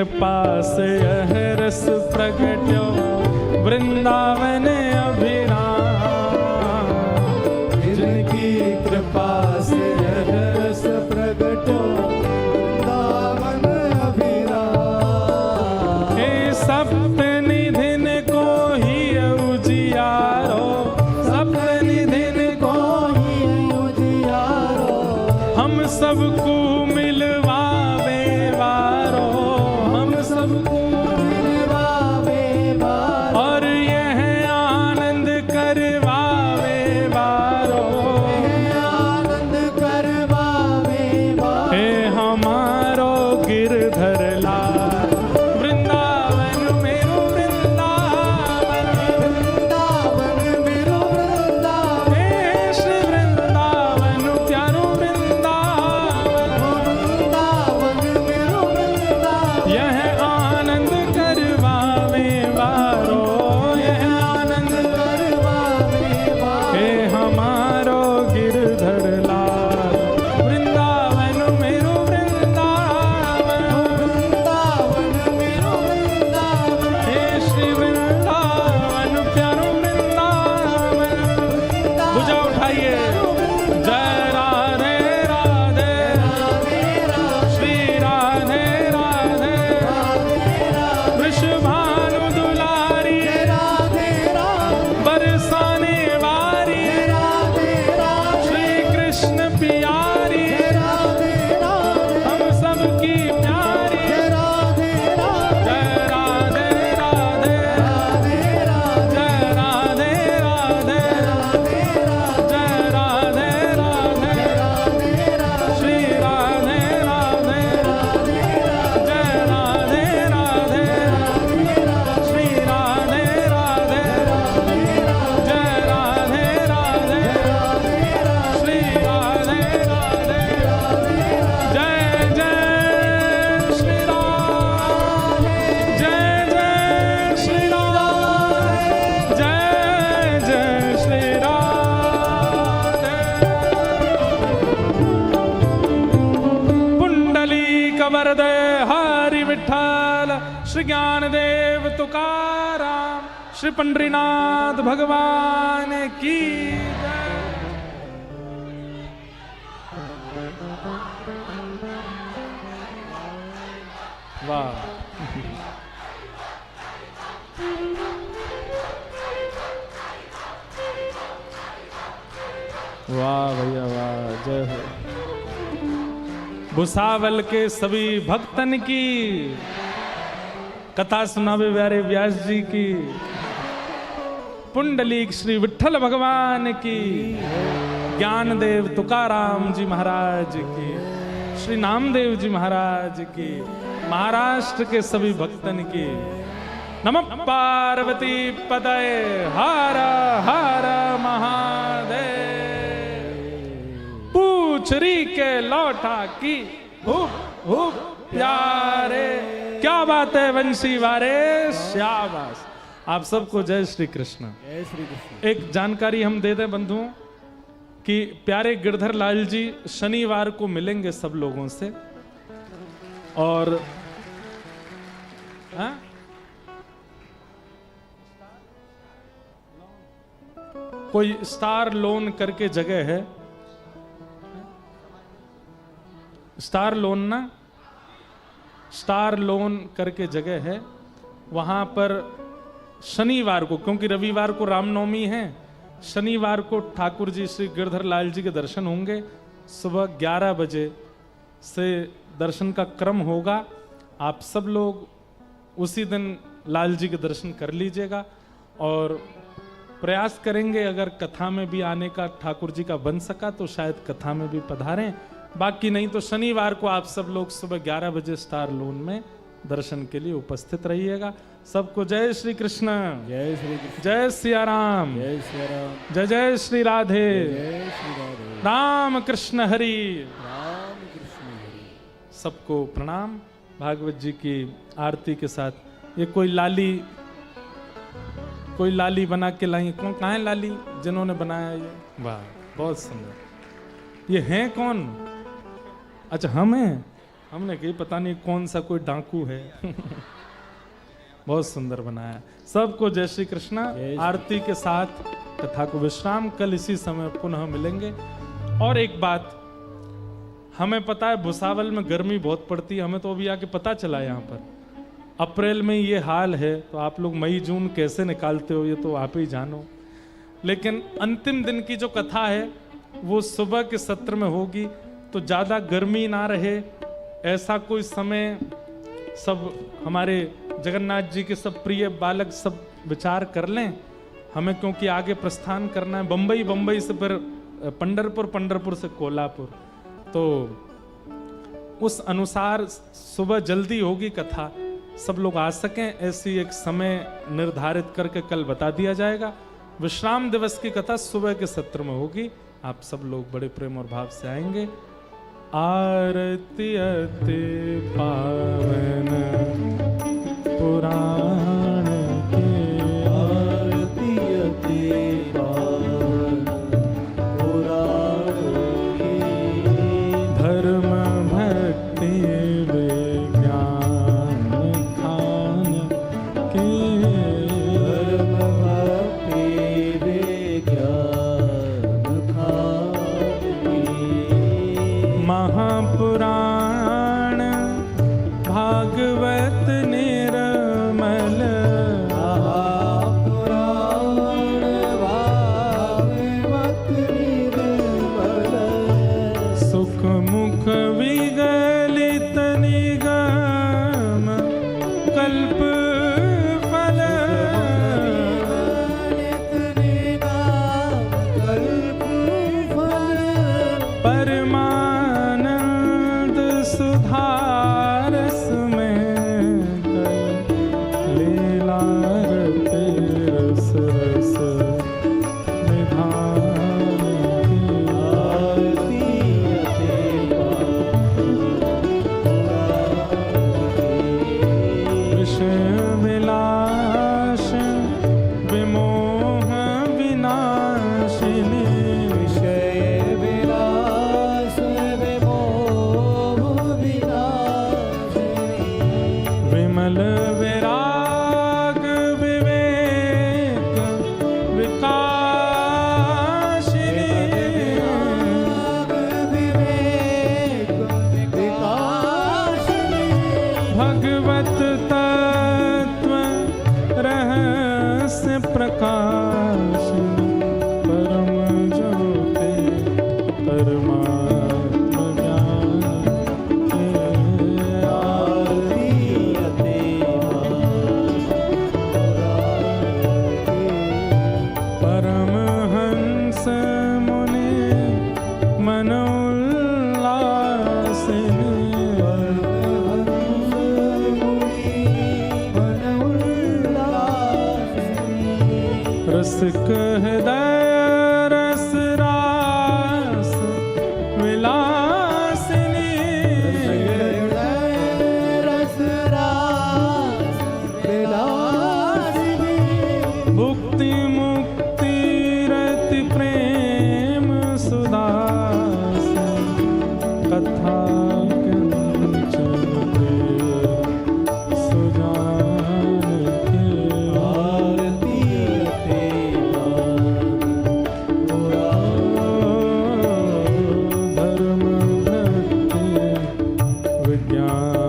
कृपा से यह रस प्रगट्यो वृंदावन अभिराम। जिनकी कृपा से यह रस प्रगटो वृंदावन अभिराम। हे सप्तनिधिन को ही उजियारो, सप्तनिधिन को ही उजियारो, हम सबको मिलवावे वारो, हम सबको मिलवावे वारो, और यह आनंद करवावे वारो। आनंद करवावे वारो। हे हमारो गिरधर लाल वृंदावन मेरो वृंदावन, वृंदावन मेरो वृंदावन, हे श्री वृंदावन प्यारो वृंदावन। वृंदावन मेरो वृंदावन, यह आनंद करवावे वारो, यह आनंद करवावे वारो। हे हमारो गिरधर लाल वृंदावन मेरो वृंदावन, वृंदावन मेरो वृंदावन, हे श्री वृंदावन प्यारो वृंदावन। भुजा उठाइए, जय राधे राधे, श्री राधे राधे, वृषभानु दुलारी बरसाने वारी, श्री कृष्ण प्यारी, हम सबकी प्यारी। जय राधे राधे, जय राधे राधे, जय राधे राधे, श्री राधे राधे, जय राधे राधे, श्री राधे राधे, जय राधे राधे, श्री राधे राधे, जय जय श्री राम, जय जय श्री राम, जय जय श्री राधे। पुंडलीक वरदे हरि विठ्ठल, श्री ज्ञानदेव तुकाराम, श्री पंडरीनाथ भगवान की जय। वाह, वाह भैया वाह, जय हो। भुसावल के सभी भक्तन की कथा सुनावे प्यारे व्यास जी की, पुंडलीक श्री विठ्ठल भगवान की, ज्ञानदेव तुकाराम जी महाराज की, श्री नामदेव जी महाराज की, महाराष्ट्र के सभी भक्तन की। नमः पार्वती पतये हर हर महादेव। पूछरी के लौटा की हुप हुप प्यारे, क्या बात है वंशी वारे, शाबाश। आप सबको जय श्री कृष्ण। जय श्री कृष्ण। एक जानकारी हम दे दें बंधुओं कि प्यारे गिरधर लाल जी शनिवार को मिलेंगे सब लोगों से, और हाँ? कोई स्टार लोन करके जगह है, स्टार लोन ना, स्टार लोन करके जगह है, वहां पर शनिवार को, क्योंकि रविवार को रामनवमी है, शनिवार को ठाकुर जी श्री गिरधर लाल जी के दर्शन होंगे। सुबह 11 बजे से दर्शन का क्रम होगा। आप सब लोग उसी दिन लाल जी के दर्शन कर लीजिएगा, और प्रयास करेंगे अगर कथा में भी आने का ठाकुर जी का बन सका तो शायद कथा में भी पधारें, बाकी नहीं तो शनिवार को आप सब लोग सुबह 11 बजे स्टार लोन में दर्शन के लिए उपस्थित रहिएगा। सबको जय श्री कृष्ण, जय श्री कृष्ण। जय सिया राम, जय श्री राम। जय जय श्री राधे, जय श्री राधे। राम कृष्ण हरि। राम कृष्ण हरि। सबको प्रणाम। भागवत जी की आरती के साथ ये कोई लाली बना के लाई, कौन कहाँ है लाली जिन्होंने बनाया ये? वाह बहुत सुंदर। ये हैं कौन? अच्छा हम हैं। हमने कही पता नहीं कौन सा कोई डाकू है। बहुत सुंदर बनाया। सबको जय श्री कृष्णा। आरती के साथ कथा को विश्राम, कल इसी समय पुनः मिलेंगे। और एक बात, हमें पता है भुसावल में गर्मी बहुत पड़ती है, हमें तो अभी आके पता चला यहाँ पर अप्रैल में ये हाल है, तो आप लोग मई जून कैसे निकालते हो ये तो आप ही जानो। लेकिन अंतिम दिन की जो कथा है वो सुबह के सत्र में होगी, तो ज़्यादा गर्मी ना रहे ऐसा कोई समय सब हमारे जगन्नाथ जी के सब प्रिय बालक सब विचार कर लें हमें, क्योंकि आगे प्रस्थान करना है। बम्बई, बम्बई से फिर पंढरपुर, पंढरपुर से कोल्हापुर, तो उस अनुसार सुबह जल्दी होगी कथा, सब लोग आ सकें ऐसी एक समय निर्धारित करके कल बता दिया जाएगा। विश्राम दिवस की कथा सुबह के सत्र में होगी, आप सब लोग बड़े प्रेम और भाव से आएंगे। आरती अति पावन पुराण की, आरती अति पावन पुराण की, धर्म भक्ति विज्ञान खान की, धर्म भक्ति विज्ञान खान की, महापुराण भागवत निर्मल, महापुराण भागवत निर्मल, सुख मुख विगलित निगम कल्प फल, कल्प फल, परमानंद सुधारस में लीला रस रस निधान की, आरती अति विषय विलास विमोह विनाशिनी, विषय विलास विमोह विनाशिनी, विमल विराग विवेक विकासिनी, विवेक विकासिनी, भगवत तत्व रहस्य प्रकाशिनी, परम ज्योति परमात्म ज्ञान के, आरती अति परमहंस मुनि मनोल्लासिनी, रसिक हृदय रस रास विलासिनी, भुक्ति मुक्ति रति प्रेम सुदास, कथा कंचन प्रिय सुजान के, धर्म भक्ति विज्ञान